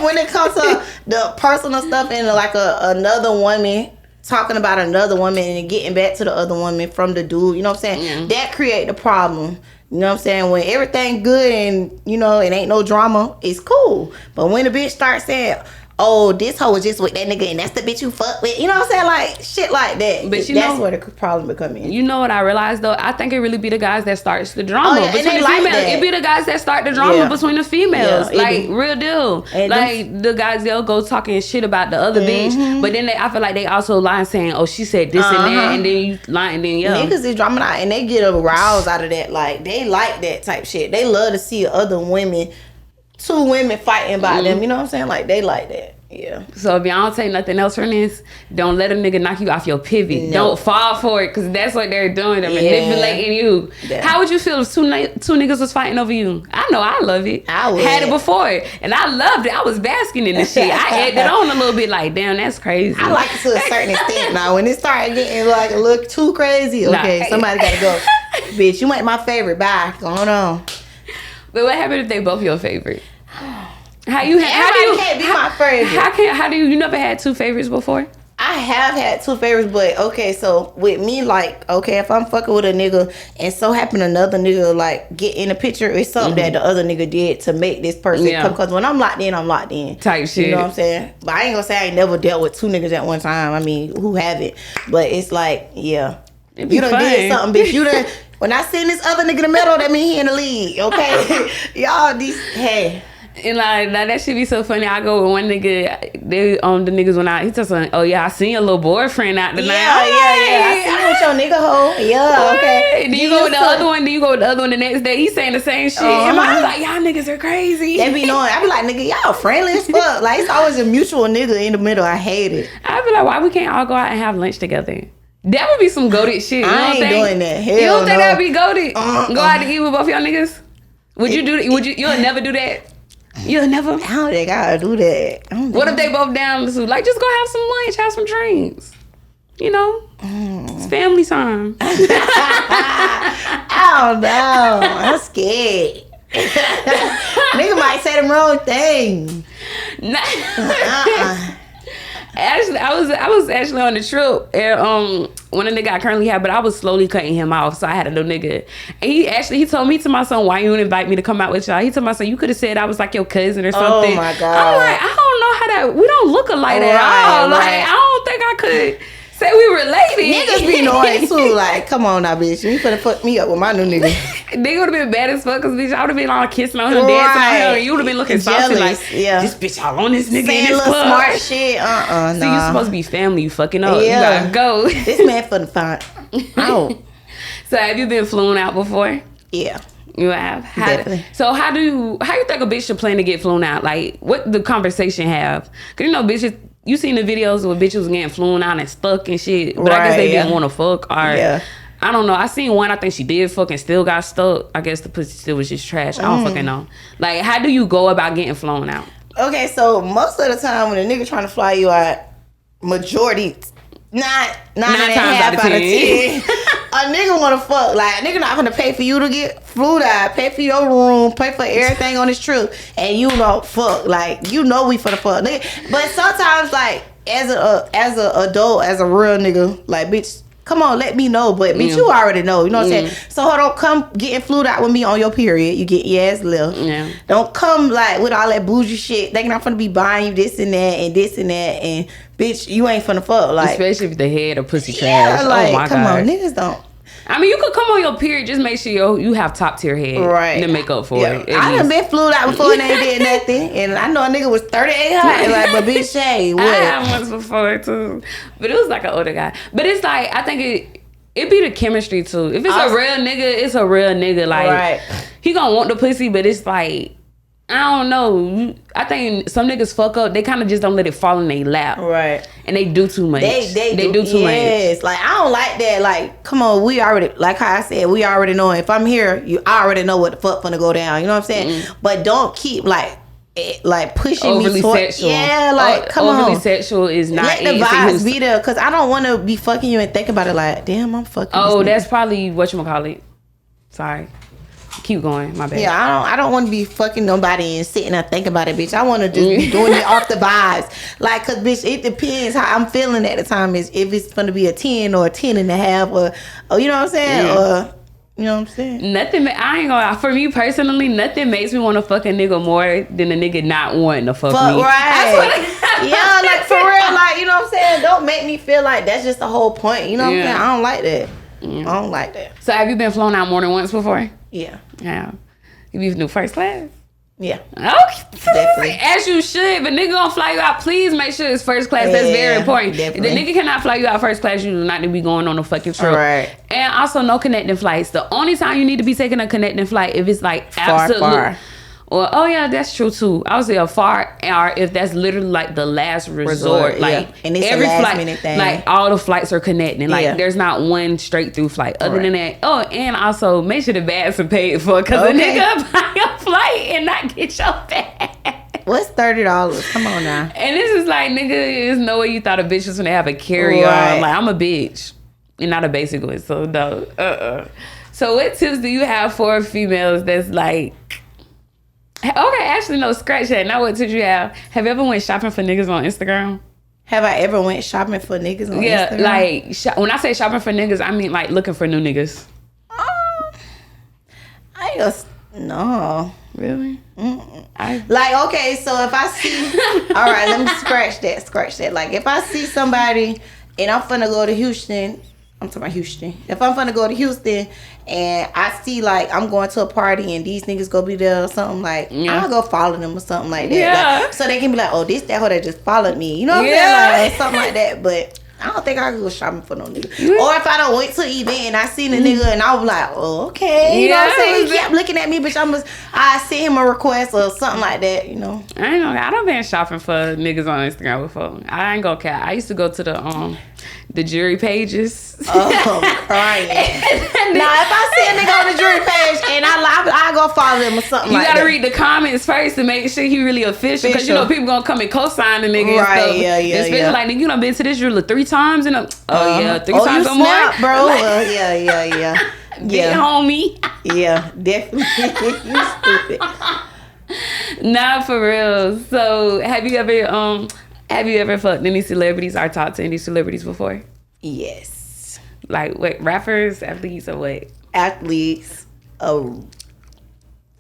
when it comes to the personal stuff and like another woman talking about another woman and getting back to the other woman from the dude, you know what I'm saying? That create the problem. You know what I'm saying? When everything good and it ain't no drama, it's cool. But when the bitch starts saying, oh, this hoe was just with that nigga and that's the bitch you fuck with. You know what I'm saying? Like, shit like that. But that's where the problem become in. You know what I realized, though? I think it really be the guys that starts the drama between the females. It be the guys that start the drama between the females. Yeah, real deal. The guys, they'll go talking shit about the other bitch. But then I feel like they also lie saying, oh, she said this and that. And then you lie and then, niggas is drama out and they get aroused out of that. Like, they like that type shit. They love to see other women, two women fighting about them. You know what I'm saying? Like, they like that. Yeah. So if y'all don't take nothing else from this, don't let a nigga knock you off your pivot. No. Don't fall for it, because that's what they're doing. They're Yeah. manipulating you. Yeah. How would you feel if two niggas was fighting over you? I know I love it. I would. Had it before, and I loved it. I was basking in the shit. I added on a little bit like, damn, that's crazy. I like it to a certain extent now. When it started getting like a little too crazy, okay, Nah. somebody gotta go. Bitch, you ain't my favorite. Bye. Going on. But what happened if they both your favorite? How do you Can't be my favorite. How do you never had two favorites before? I have had two favorites, but okay, so with me, like, okay, if I'm fucking with a nigga and so happen another nigga like get in the picture, it's something that the other nigga did to make this person come. Because when I'm locked in. Type shit. You know what I'm saying? But I ain't gonna say I ain't never dealt with two niggas at one time. I mean, who haven't? But it's like, yeah, It'd be you done fun. did something, bitch. You done. When I seen this other nigga in the middle, that mean he in the league. Okay, y'all these hey. And like that shit be so funny. I go with one nigga, they the niggas when he tells me, oh yeah, I seen your little boyfriend out tonight. Yeah. I see you with your nigga hoe. Yeah, okay. Then you go with the other one. Then you go with the other one the next day. He's saying the same shit. And I was like, y'all niggas are crazy. They be knowing. I be like, nigga, y'all friendly as fuck. Like it's always a mutual nigga in the middle. I hate it. I be like, why we can't all go out and have lunch together? That would be some goated shit. You I don't ain't think? doing that. Hell You don't think no. that'd be goated? Go out to eat with both y'all niggas? Would you do? Would you? You'll never do that. You'll never. I don't think I do that. What if they both down to like just go have some lunch, have some drinks? You know, it's family time. I don't know. I'm scared. Nigga might say the wrong thing. Actually, I was actually on the trip, and one of the nigga I currently have, but I was slowly cutting him off. So I had a little nigga, and he told me to my son, "Why you didn't invite me to come out with y'all?" He told my son, "You could have said I was like your cousin or something." Oh my god! I'm like, I don't know how that. We don't look alike at all. Like I don't think I could say we related. Niggas be annoying too. Like, come on now, bitch. You finna fuck me up with my new nigga. They would have been bad as fuck, cause bitch, I would have been all kissing on him, dancing on him, and you would have been looking saucy like, this bitch all on this nigga saying in this little club. smart shit. Nah. See, you supposed to be family. You fucking up. Yeah. You gotta go. This man finna find out. So have you been flown out before? Yeah. You have? Definitely. So how you think a bitch should plan to get flown out? Like, what the conversation have? Cause you know, bitches, you seen the videos where bitches was getting flown out and stuck and shit, but I guess they didn't want to fuck, or I don't know. I seen one. I think she did fuck and still got stuck. I guess the pussy still was just trash. I don't fucking know. Like, how do you go about getting flown out? Okay, so most of the time when a nigga trying to fly you out, majority, nine times out of 10, a nigga wanna fuck. Like, a nigga not gonna pay for you to get flew out, pay for your room, pay for everything on this trip, and you know fuck. Like, you know we finna fuck, nigga. But sometimes, like, as a adult, as a real nigga, like, bitch, come on, let me know. But bitch, you already know. You know what I'm saying? So don't come getting flued out with me on your period. You get your ass left. Yeah. Don't come like with all that bougie shit. Thinking I'm finna be buying you this and that and this and that, and bitch, you ain't finna fuck. Like, especially if the head or pussy trash. yeah, like, oh my come god. on, niggas don't. I mean, you could come on your period. Just make sure you have top tier head, right, to make up for it. I done been flued out before and they ain't did nothing, and I know a nigga was 38 high. Like, but bitch, hey, what? I had once before too, but it was like an older guy. But it's like, I think it be the chemistry too. If it's a real nigga, it's a real nigga. Like, he gonna want the pussy, but it's like, I don't know. I think some niggas fuck up. They kind of just don't let it fall in their lap. Right. And they do too much. They do too much. Yes. Like, I don't like that. Like, come on. We already, like how I said, we already know. If I'm here, I already know what the fuck finna go down. You know what I'm saying? But don't keep, like pushing overly me toward, sexual. Yeah, like, come on. Overly sexual is not Let the vibes be there. Because I don't want to be fucking you and think about it like, damn, I'm fucking Oh, that's probably whatchamacallit. Sorry. Keep going, my bad. Yeah, I don't want to be fucking nobody and sitting and thinking about it, bitch. I want to just be doing it off the vibes. Like, cause bitch, it depends how I'm feeling at the time. Is if it's gonna be a 10 or a 10.5 or you know what I'm saying? Or you know what I'm saying? Nothing. I ain't gonna. For me personally, nothing makes me want to fuck a nigga more than a nigga not wanting to fuck me. Right. Yeah, like for real. Like, you know what I'm saying? Don't make me feel like that's just the whole point. You know what I'm saying? I don't like that. I don't like that. So have you been flown out more than once before? Yeah. Yeah. You do first class? Yeah. Okay. Definitely. As you should. But nigga gonna fly you out, please make sure it's first class. That's very important. Definitely. If the nigga cannot fly you out first class, you do not need to be going on a fucking trip. Right. And also no connecting flights. The only time you need to be taking a connecting flight if it's like absolute. Far. Or, oh yeah, that's true too. I would say a far, or if that's literally like the last resort. Like, and it's every a last flight, minute thing. like all the flights are connecting. Like, there's not one straight through flight. Other than that, and also make sure the bags are paid for, because a nigga buy a flight and not get your bag. What's $30? Come on now. And this is like, nigga, there's no way you thought a bitch was gonna have a carry-on. Right. Like, I'm a bitch. And not a basic one, so no. So what tips do you have for females that's like, okay, actually, no, scratch that. Now what tips you have? Have you ever went shopping for niggas on Instagram? Have I ever went shopping for niggas on Instagram? Yeah, like, when I say shopping for niggas, I mean, like, looking for new niggas. I ain't gonna, no. Really? Like, okay, so if I see, all right, let me scratch that. Like, if I see somebody and I'm finna go to Houston, I'm talking about Houston. If I'm finna go to Houston and I see, like, I'm going to a party and these niggas go be there or something, like, I'll go follow them or something like that. Yeah. Like, so they can be like, oh, this that hoe that just followed me. You know what I'm saying? Like, or something like that. But I don't think I could go shopping for no nigga. Or if I don't went to an event and I seen a nigga and I was like, oh, okay. You know what I'm saying? He kept looking at me, bitch. I sent him a request or something like that, you know. I don't been shopping for niggas on Instagram before. I ain't gonna cap. I used to go to the jury pages. Oh, I'm crying. Now, if I see a nigga on the jury page and I go follow him or something like that. You gotta read the comments first to make sure he really official. Because, you know, people gonna come and co-sign the nigga and stuff. Yeah. Especially like, nigga, you done been to this jeweler 3 times and three times or you more. snap, bro. Like, Yeah. Big homie. Yeah, definitely. You stupid. Nah, for real. So, have you ever fucked any celebrities or talked to any celebrities before? Yes. Like, what, rappers, athletes, or what? Athletes, a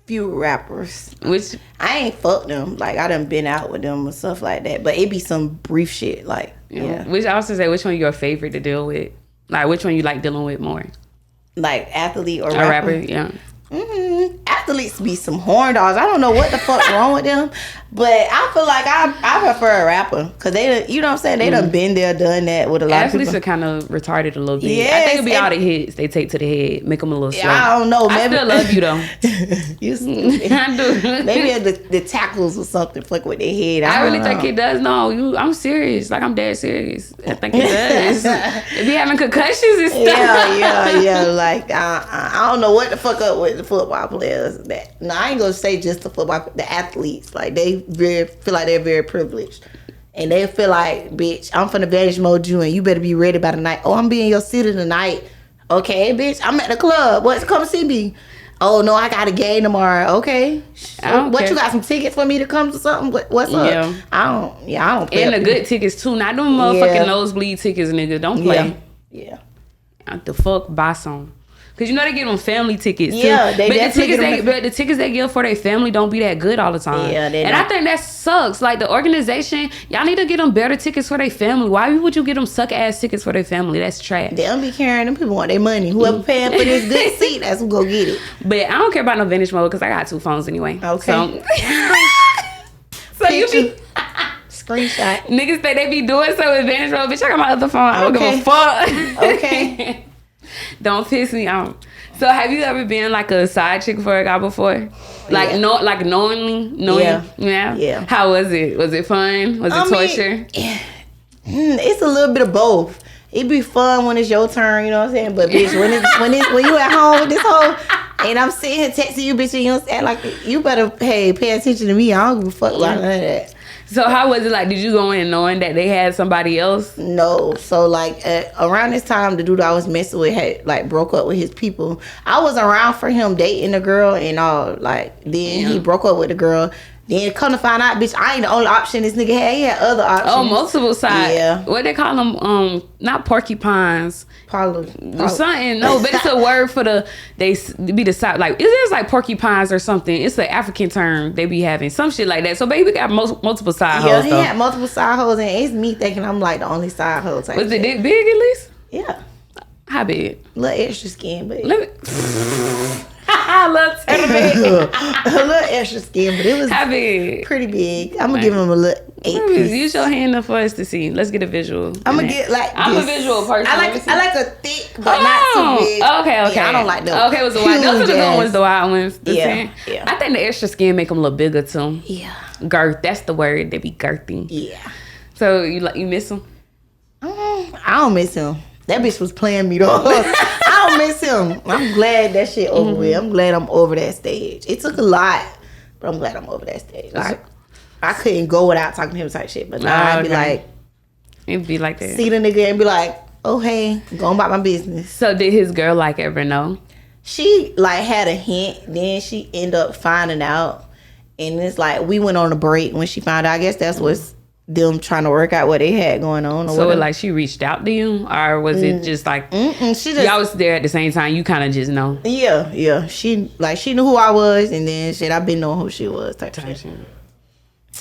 few rappers. Which I ain't fucked them. Like, I done been out with them and stuff like that. But it be some brief shit. Like, yeah. Which I also say, which one your favorite to deal with? Like, which one you like dealing with more? Like, athlete or A rapper? rapper, yeah. Athletes be some horn dogs. I don't know what the fuck wrong with them, but I feel like I prefer a rapper because they, you know what I'm saying, they done been there, done that with a lot Athletes of are people. kind of retarded a little bit. Yes, I think it'd be all the hits they take to the head, make them a little slow. I don't know. I Maybe, still love you though. You stupid. I do. Maybe the tackles or something fuck with their head. I really don't think know. it does. No, I'm serious. Like, I'm dead serious. I think it does. They be having concussions and stuff. Yeah. Like I don't know what the fuck up with the football players. That no, I ain't gonna say just the football, the athletes. Like they feel like they're very privileged, and they feel like, bitch, I'm finna vanish mode you, and you better be ready by the night. Oh, I'm be in your city tonight. Okay, bitch, I'm at the club. What's come see me? Oh no, I got a game tomorrow. Okay, what care. you got some tickets for me to come to something? What's up? Yeah. I don't. Play And the good tickets too. Not them motherfucking nosebleed tickets, nigga. Don't play. Yeah. The fuck, buy some. Cause you know they give them family tickets too. Yeah, they definitely but the tickets they give for their family don't be that good all the time. Yeah, and I think that sucks. Like the organization, y'all need to get them better tickets for their family. Why would you get them suck ass tickets for their family? That's trash. They don't be caring. Them people want their money. Whoever paying for this good seat, that's who go get it. But I don't care about no vintage mode because I got 2 phones anyway. Okay. So you be screenshot. niggas think they be doing so with vintage mode. Bitch, I got my other phone. I don't give a fuck. Okay. Don't piss me off. So have you ever been like a side chick for a guy before? Like knowingly? Yeah. How was it? Was it fun? Was it torture? It's a little bit of both. It be fun when it's your turn, you know what I'm saying? But bitch, when you at home with this whole and I'm sitting here texting you, bitch, and you don't act like you better pay attention to me. I don't give a fuck about none of that. So how was it like? Did you go in knowing that they had somebody else? No. So like around this time, the dude I was messing with had like broke up with his people. I was around for him dating a girl and all. Like then he broke up with the girl. Then come to find out, bitch, I ain't the only option this nigga had. He had other options. Oh, multiple sides. Yeah. What they call them? Not porcupines. Something. No, but it's a word for they be the side. Like, it is like porcupines or something. It's an African term they be having. Some shit like that. So, baby got multiple side hoes. Yeah, he had multiple side hoes, and it's me thinking I'm like the only side hoe type. Was it big at least? Yeah. How big? A little extra skin, but... Let me... I love a little extra skin, but it was how big? Pretty big. I'm gonna give him a little Use your hand up for us to see. Let's get a visual. I'm gonna get like. I'm a visual person. I like a thick, but not too big. Okay. Yeah, I don't like those. Okay, it was the white. Those are the good ones, the wild ones. Yeah. I think the extra skin make them look bigger too. Yeah. Girth. That's the word. They be girthy. Yeah. So you miss them? I don't miss him. That bitch was playing me though. I don't miss him. I'm glad that shit over with. I'm glad I'm over that stage. It took a lot, but I'm glad I'm over that stage. Like, I couldn't go without talking to him type shit. But now I'd be like, it'd be like that. See the nigga and be like, oh hey, go about my business. So did his girl like ever know? She like had a hint, then she ended up finding out, and it's like we went on a break when she found out. I guess that's what's them trying to work out what they had going on. Or so like she reached out to you, or was it just like she just, y'all was there at the same time? You kind of just know. Yeah. She knew who I was, and then shit, I've been knowing who she was. Type shit.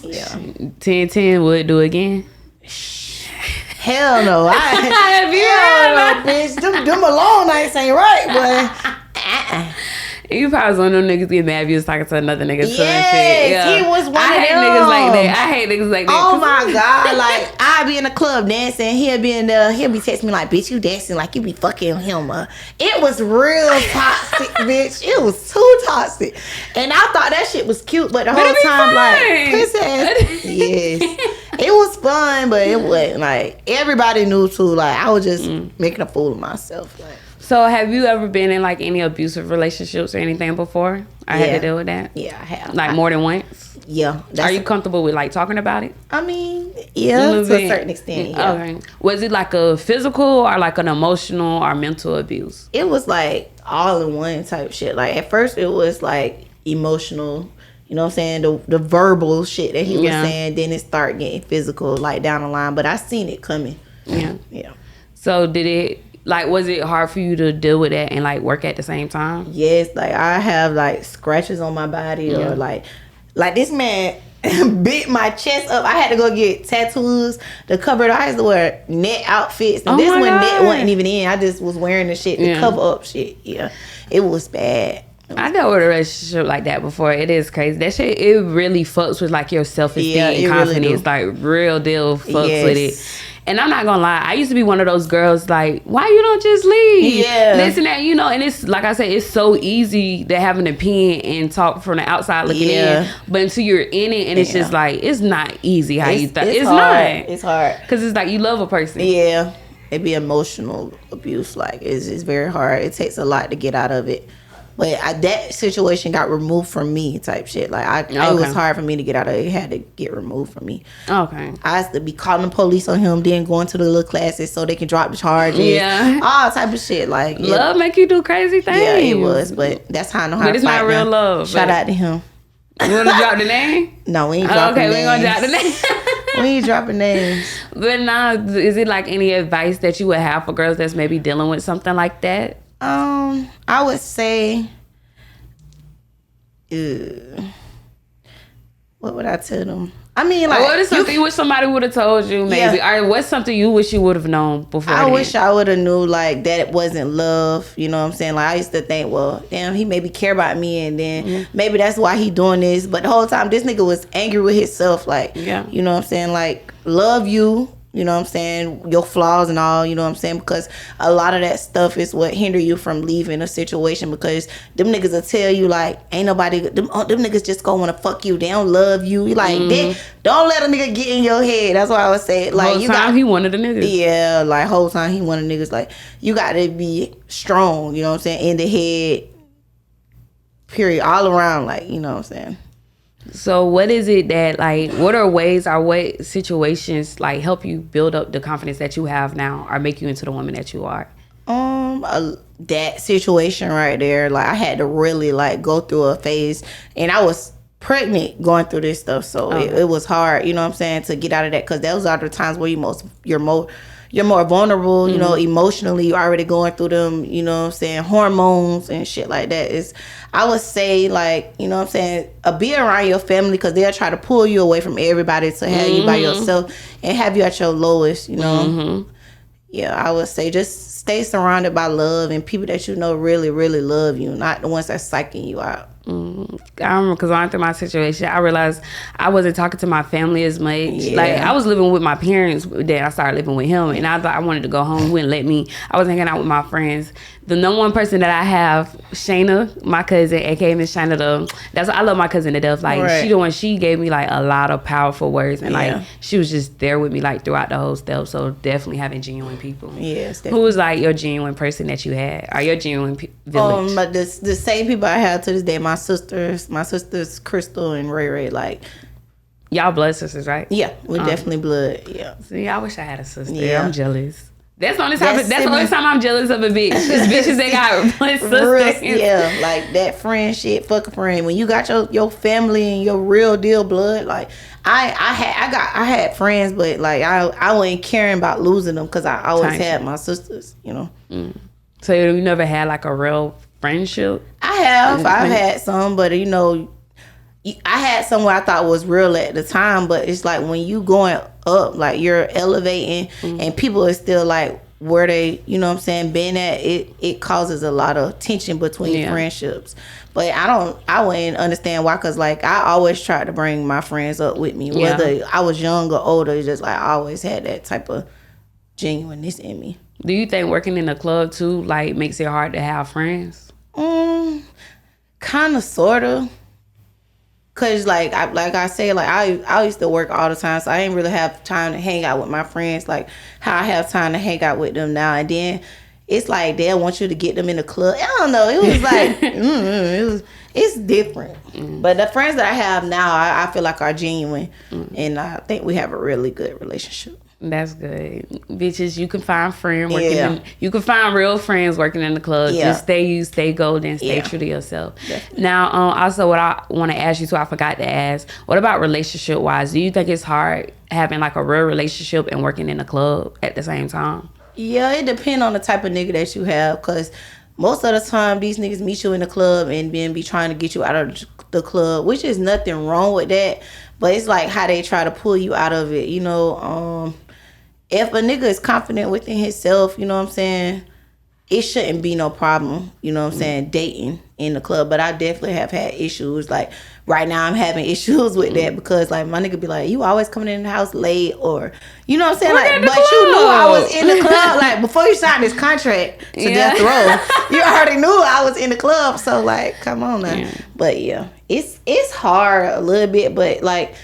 Yeah. 10-10 would do again. Hell no. Hell no, bitch. Them alone nights ain't right, but. You probably was one of them niggas get mad if you was talking to another nigga. Yes, he was one of them. I hate niggas like that. Oh my God. Like, I be in the club dancing. He'll be texting me like, bitch, you dancing like you be fucking him. It was real toxic, bitch. It was too toxic. And I thought that shit was cute, but the whole time, like, pussy ass. Yes. It was fun, but it wasn't like, everybody knew too. Like, I was just making a fool of myself. Like. So have you ever been in like any abusive relationships or anything before? I had to deal with that. Yeah, I have. Like more than once. Yeah. Are you comfortable with like talking about it? I mean, yeah, to a certain extent. Yeah. Okay. Was it like a physical or like an emotional or mental abuse? It was like all in one type shit. Like at first it was like emotional. You know what I'm saying? The verbal shit that he was saying. Then it started getting physical like down the line. But I seen it coming. Yeah. Yeah. So was it hard for you to deal with that and like work at the same time? Yes, like I have like scratches on my body or like this man bit my chest up. I had to go get tattoos to cover it. I used to wear net outfits, and this one net wasn't even in. I just was wearing the shit to cover up shit. Yeah, it was bad. I dealt with a relationship like that before. It is crazy. That shit, it really fucks with like your self-esteem and confidence. Really like real deal fucks with it. And I'm not gonna lie, I used to be one of those girls like, why you don't just leave? Yeah. This and that, and it's like I said, it's so easy to have an opinion and talk from the outside looking in. But until you're in it, and it's just like, it's not easy how you thought. It's hard. not. It's hard. Because it's like you love a person. Yeah. It be emotional abuse. Like, it's very hard. It takes a lot to get out of it. But that situation got removed from me type shit. Like, it was hard for me to get out of it. It had to get removed from me. Okay. I used to be calling the police on him, then going to the little classes so they can drop the charges. Yeah. All type of shit. Like, love make you do crazy things. Yeah, it was. But that's how I know how to fight. But it's not real love. Shout out to him. You want to drop the name? No, we ain't dropping names. Okay, we ain't going to drop the name. We ain't dropping names. But now, is it like any advice that you would have for girls that's maybe dealing with something like that? I would say... what would I tell them? I mean, like, what is something you wish somebody would have told you, maybe? Or what's something you wish you would have known before? I wish I would have knew, like, that it wasn't love. You know what I'm saying? Like, I used to think, well, damn, he maybe care about me, and then maybe that's why he doing this. But the whole time, this nigga was angry with himself. Like, you know what I'm saying? Like, love you. You know what I'm saying? Your flaws and all, you know what I'm saying? Because a lot of that stuff is what hinder you from leaving a situation, because them niggas will tell you, like, ain't nobody, them niggas just gonna want to fuck you. They don't love you. You like, don't let a nigga get in your head. That's why I would say, like, whole time he wanted the niggas. Yeah, like, whole time he wanted niggas. Like, you got to be strong, you know what I'm saying? In the head, period, all around, like, you know what I'm saying? So what is it that, like, what are ways or what situations, like, help you build up the confidence that you have now or make you into the woman that you are? That situation right there, like, I had to really, like, go through a phase, and I was pregnant going through this stuff, so it was hard, you know what I'm saying, to get out of that, because those are the times where you're more vulnerable, you know, emotionally. You're already going through them, you know what I'm saying, hormones and shit like that. I would say, like, you know what I'm saying, be around your family, because they'll try to pull you away from everybody to have you by yourself and have you at your lowest, you know. Yeah, I would say just stay surrounded by love and people that you know really, really love you, not the ones that's psyching you out. I remember because I went through my situation, I realized I wasn't talking to my family as much. Yeah. Like, I was living with my parents, then I started living with him, and I thought I wanted to go home. He wouldn't let me. I was hanging out with my friends. The number one person that I have, Shayna, my cousin, aka Miss Shayna, I love my cousin to death. Like, she gave me like a lot of powerful words, and like she was just there with me like throughout the whole stuff. So definitely having genuine people. Yes. Who was like your genuine person that you had, or your genuine village? But the same people I have to this day, my sisters Crystal and Ray Ray, like. Y'all blood sisters, right? Yeah, we're definitely blood. Yeah. See, I wish I had a sister. Yeah. I'm jealous. That's the only time I'm jealous of a bitch. It's bitches that got blood sisters. Yeah, like that friend shit. Fuck a friend. When you got your family and your real deal blood, like I had friends, but like I wasn't caring about losing them because I always had my sisters. You know. So you never had like a real friendship? I've had some, but you know. I had some where I thought was real at the time, but it's like when you going up, like you're elevating and people are still like where they, you know what I'm saying, been at, it causes a lot of tension between friendships. But I wouldn't understand why, because like I always tried to bring my friends up with me, whether I was young or older. It's just like I always had that type of genuineness in me. Do you think working in a club too like makes it hard to have friends? Kind of, sort of. Cause like I say, like I used to work all the time, so I didn't really have time to hang out with my friends like how I have time to hang out with them now. And then it's like they want you to get them in the club. I don't know. It was like it's different. But the friends that I have now, I feel like are genuine, and I think we have a really good relationship. That's good. Bitches, you can find friends working you can find real friends working in the club. Just stay golden, stay true to yourself. Definitely. Now, also what I want to ask you too, I forgot to ask, what about relationship wise? Do you think it's hard having like a real relationship and working in the club at the same time? Yeah, it depends on the type of nigga that you have, because most of the time these niggas meet you in the club and then be trying to get you out of the club, which is nothing wrong with that, but it's like how they try to pull you out of it, you know. If a nigga is confident within himself, you know what I'm saying, it shouldn't be no problem, you know what I'm saying, dating in the club. But I definitely have had issues. Like right now I'm having issues with that, because like my nigga be like, you always coming in the house late, or you know what I'm saying, like, but you knew I was in the club, like before you signed this contract to Death Row, you already knew I was in the club. So like, come on now. But yeah, it's hard a little bit, but like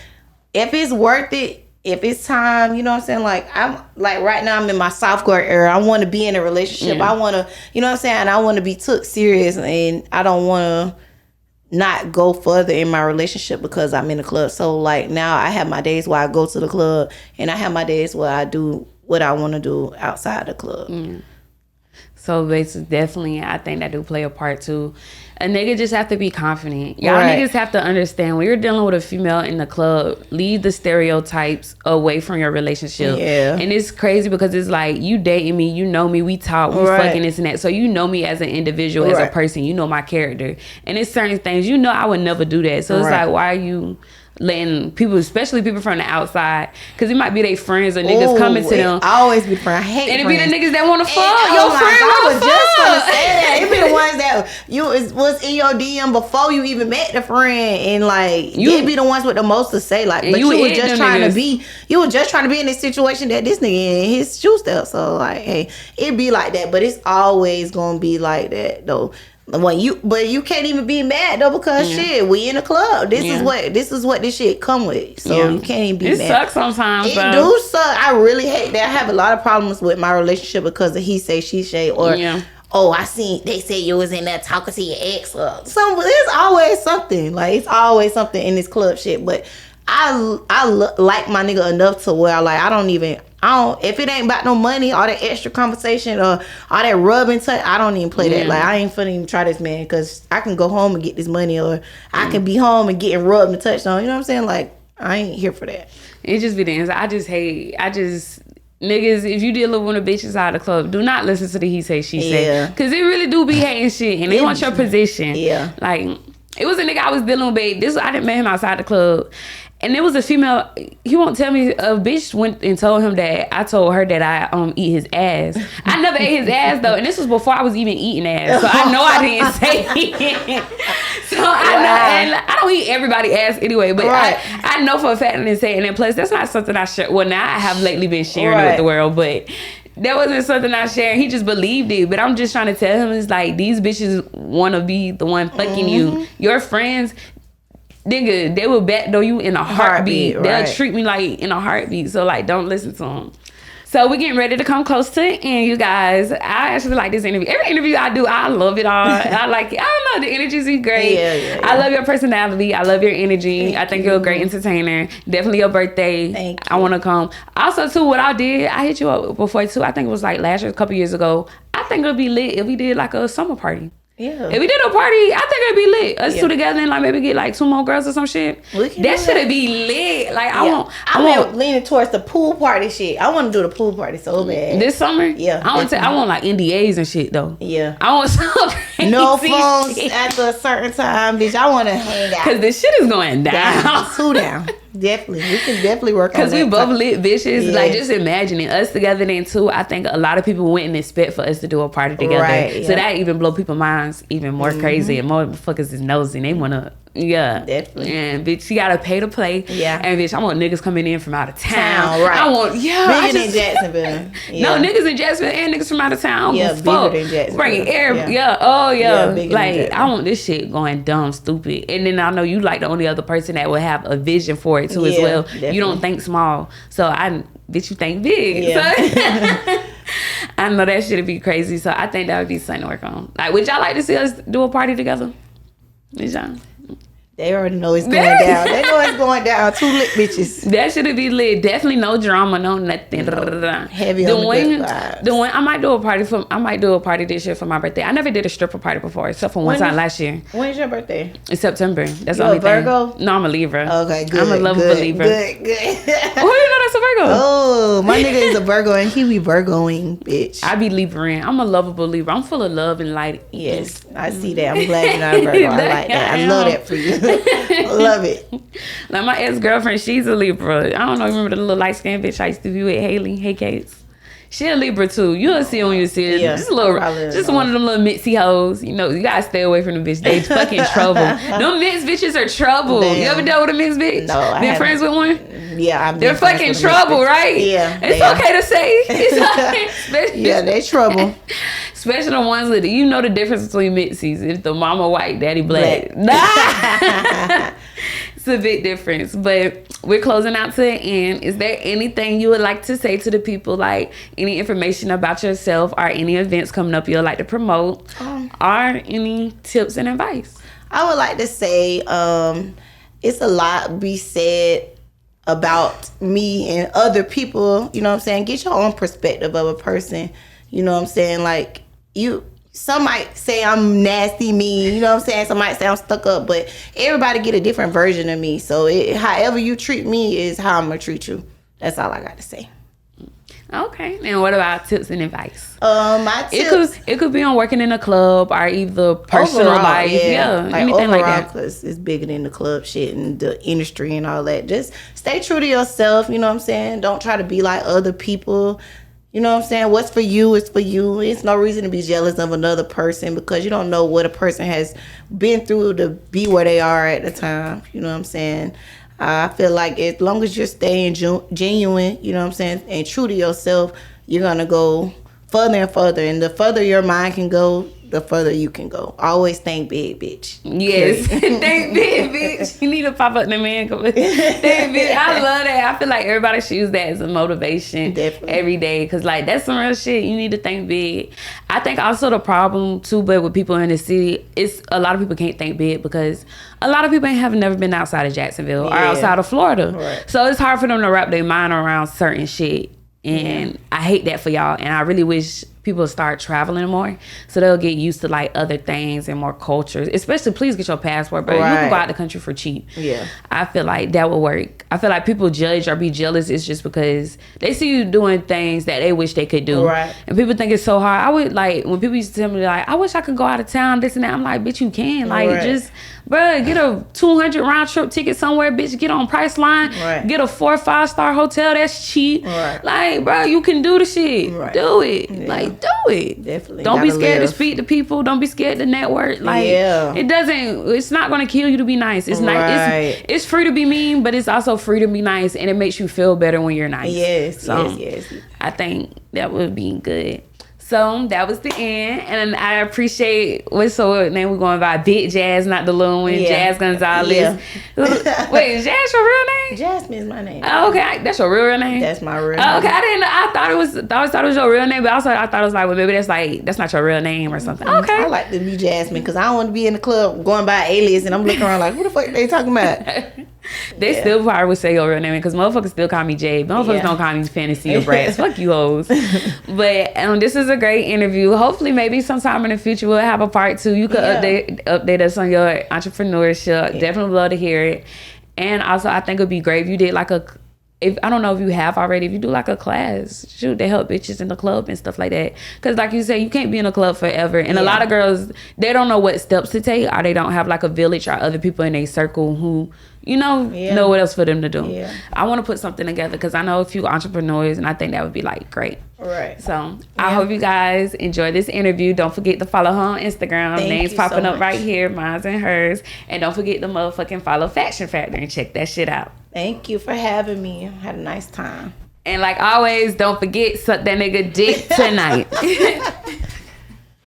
if it's worth it, if it's time, you know what I'm saying? Like, I'm like right now I'm in my sophomore era. I want to be in a relationship. I want to, you know what I'm saying? I want to be took serious, and I don't want to not go further in my relationship because I'm in the club. So like now I have my days where I go to the club, and I have my days where I do what I want to do outside the club. So basically, definitely, I think that do play a part too. A nigga just have to be confident. Y'all niggas have to understand, when you're dealing with a female in the club, leave the stereotypes away from your relationship. Yeah. And it's crazy because it's like, you dating me, you know me, we talk, we fucking this and that. So you know me as an individual, as a person, you know my character. And it's certain things, you know I would never do that. So it's like, why are you letting people, especially people from the outside, because it might be their friends or niggas coming to them. I always be friends. I hate and friends. it be the niggas that want to fuck. Your friend want to fuck. Just gonna say that. It be the ones that you was in your DM before you even met the friend, and like it be the ones with the most to say. Like, but you were just trying to be. You were just trying to be in this situation that this nigga in his shoe stuff. So like, hey, it be like that. But it's always gonna be like that though. But you can't even be mad though, because shit, we in a club. This is what this shit come with. So you can't even be mad. It sucks sometimes. It do suck. I really hate that. I have a lot of problems with my relationship because of he say, she say, or oh, I seen they say you was in there talking to your ex or something. There's always something. Like it's always something in this club shit. But I like my nigga enough to where I don't if it ain't about no money, all that extra conversation or all that rubbing touch, I don't even play that. Like I ain't finna even try this man, because I can go home and get this money, or I can be home and getting rubbed and touched on. You know what I'm saying? Like I ain't here for that. It just be the answer. Niggas, if you dealing with a bitch inside the club, do not listen to the he say, she say. Because it really do be hating shit, and they want your position. Yeah. Like, it was a nigga I was dealing with, babe. I didn't met him outside the club. And there was a female, he won't tell me, a bitch went and told him that I told her that I eat his ass. I never ate his ass though, and this was before I was even eating ass. So I know I didn't say it. So I know, and I don't eat everybody's ass anyway, but I know for a fact I didn't say it. And plus, that's not something I share. Well, now I have lately been sharing it with the world, but that wasn't something I shared. He just believed it. But I'm just trying to tell him, it's like, these bitches want to be the one fucking you. Your friends, nigga, they will backdoor you in a heartbeat. They'll treat me like in a heartbeat. So, like, don't listen to them. So we're getting ready to come close to the end, you guys. I actually like this interview. Every interview I do, I love it all. I like it. I don't know, the energy's great. Yeah. I love your personality. I love your energy. I think you're a great entertainer. Definitely your birthday. Thank you. I want to come. Also, too, what I did, I hit you up before, too. I think it was like last year, a couple years ago. I think it'll be lit if we did like a summer party. Yeah. If we did a party, I think it'd be lit. Us two together and like maybe get like 2 more girls or some shit. That should be lit. Like I'm leaning towards the pool party shit. I want to do the pool party so bad. This summer? Yeah. I want like NDAs and shit though. Yeah. I want some no phones after a certain time, bitch. I want to hang out. Cause this shit is going down. Two down. Definitely. We can definitely work on that. Cause we both lit bitches. Yeah. Like just imagining us together then too. I think a lot of people wouldn't expect for us to do a party together. Right, so that even blow people's minds even more crazy, and more motherfuckers is nosy and they wanna definitely. And bitch, you gotta pay to play. Yeah. And bitch, I want niggas coming in from out of town. Right. I want bigger than Jacksonville. No, niggas in Jacksonville and niggas from out of town. Yeah, bigger than Jacksonville. Bringing air. Like I want this shit going dumb, stupid. And then I know you like the only other person that would have a vision for it too as well. Definitely. You don't think small. So bitch, you think big. Yeah. So I know that shit'd be crazy. So I think that would be something to work on. Like, would y'all like to see us do a party together? Is y'all? They already know it's going down. They know it's going down. 2 lit bitches. That should be lit. Definitely no drama, no nothing. Heavy on the good vibes. I might do a party this year for my birthday. I never did a stripper party before, except for one time last year. When's your birthday? In September. That's the only thing. Virgo? No, I'm a Libra. Okay, good. I'm a lovable Libra. Good. Who you know that's a Virgo? Oh, my nigga is a Virgo and he be Virgoing, bitch. I be Libran. I'm a lovable Libra. I'm full of love and light. Yes, I see that. I'm glad you're not a Virgo. I like that. I love that for you. Love it. Like my ex-girlfriend, she's a Libra. I don't know, remember the little light-skinned bitch I used to be with, Haley? Hey, Kates. She a Libra too. You'll see when you see it. Yeah, just one of them little Mitzi hoes. You know, you gotta stay away from the bitch. They fucking trouble. Them mixed bitches are trouble. Damn. You ever dealt with a mixed bitch? No, I been friends with one? Yeah, they're fucking trouble, right? Yeah, it's okay to say. It's okay. Yeah, they trouble. Especially the ones with the difference between Mitzies. If the mama white, daddy black. Nah. It's a big difference. But we're closing out to the end. Is there anything you would like to say to the people? Like any information about yourself or any events coming up you'd like to promote? Or any tips and advice? I would like to say it's a lot be said about me and other people. You know what I'm saying? Get your own perspective of a person. You know what I'm saying? Like some might say I'm nasty, mean, you know what I'm saying? Some might say I'm stuck up, but everybody get a different version of me. So however you treat me is how I'm going to treat you. That's all I got to say. Okay. And what about tips and advice? My tips. It could be on working in a club or either personal overall, life. Yeah. Like anything overall, like that. because it's bigger than the club shit and the industry and all that. Just stay true to yourself, you know what I'm saying? Don't try to be like other people. You know what I'm saying? What's for you is for you. It's no reason to be jealous of another person because you don't know what a person has been through to be where they are at the time. You know what I'm saying? I feel like as long as you're staying genuine, you know what I'm saying, and true to yourself, you're going to go further and further. And the further your mind can go, the further you can go. Always think big, bitch. Yes. Think big, bitch. You need to pop up the man. Think big. I love that. I feel like everybody should use that as a motivation. Definitely. Every day. Because, like, that's some real shit. You need to think big. I think also the problem, too, but with people in the city, it's a lot of people can't think big because a lot of people have never been outside of Jacksonville or outside of Florida. Right. So it's hard for them to wrap their mind around certain shit. And I hate that for y'all. And I really wish people start traveling more so they'll get used to like other things and more cultures. Especially, please get your passport, bro. You can go out the country for cheap. Yeah. I feel like that would work. I feel like people judge or be jealous is just because they see you doing things that they wish they could do. Right. And people think it's so hard. I would like when people used to tell me like, I wish I could go out of town, this and that. I'm like, bitch, you can. Like just bruh, get a 200 round trip ticket somewhere, bitch. Get on Priceline. Right. Get a 4 or 5 star hotel that's cheap. Right. Like, bro, you can do the shit. Right. Do it. Yeah. Like, do it. Definitely. Don't be Gotta scared live. to speak to people. Don't be scared to network. Like, it's not gonna kill you to be nice. It's nice. Right. It's free to be mean, but it's also free to be nice, and it makes you feel better when you're nice. Yes. I think that would be good. So that was the end, and I appreciate what's name we're going by Big Jazz, not the little one, Jazz Gonzalez. Yeah. Wait, is Jazz your real name? Jasmine is my name. Oh, okay, that's your real name. That's my real name. Oh, okay, I thought it was. I always thought it was your real name, but also I thought it was like, well, maybe that's not your real name or something. Okay, I like to be Jasmine because I don't want to be in the club going by alias and I'm looking around like, who the fuck they talking about? They still probably would say your real name because motherfuckers still call me Jade. Motherfuckers don't call me Fantasy or Brats. Fuck you hoes. But this is a great interview. Hopefully, maybe sometime in the future we'll have a part 2. You could update us on your entrepreneurship. Definitely love to hear it. And also, I think it'd be great if you did like I don't know if you have already, if you do like a class, shoot, they help bitches in the club and stuff like that. Because like you said, you can't be in a club forever. And a lot of girls, they don't know what steps to take, or they don't have like a village or other people in their circle who, know what else for them to do. Yeah. I want to put something together because I know a few entrepreneurs and I think that would be like great. Right. So I hope you guys enjoy this interview. Don't forget to follow her on Instagram. Names popping up right here, mine's and hers. And don't forget to motherfucking follow Faction Factor and check that shit out. Thank you for having me. I had a nice time. And like always, don't forget, suck that nigga dick tonight.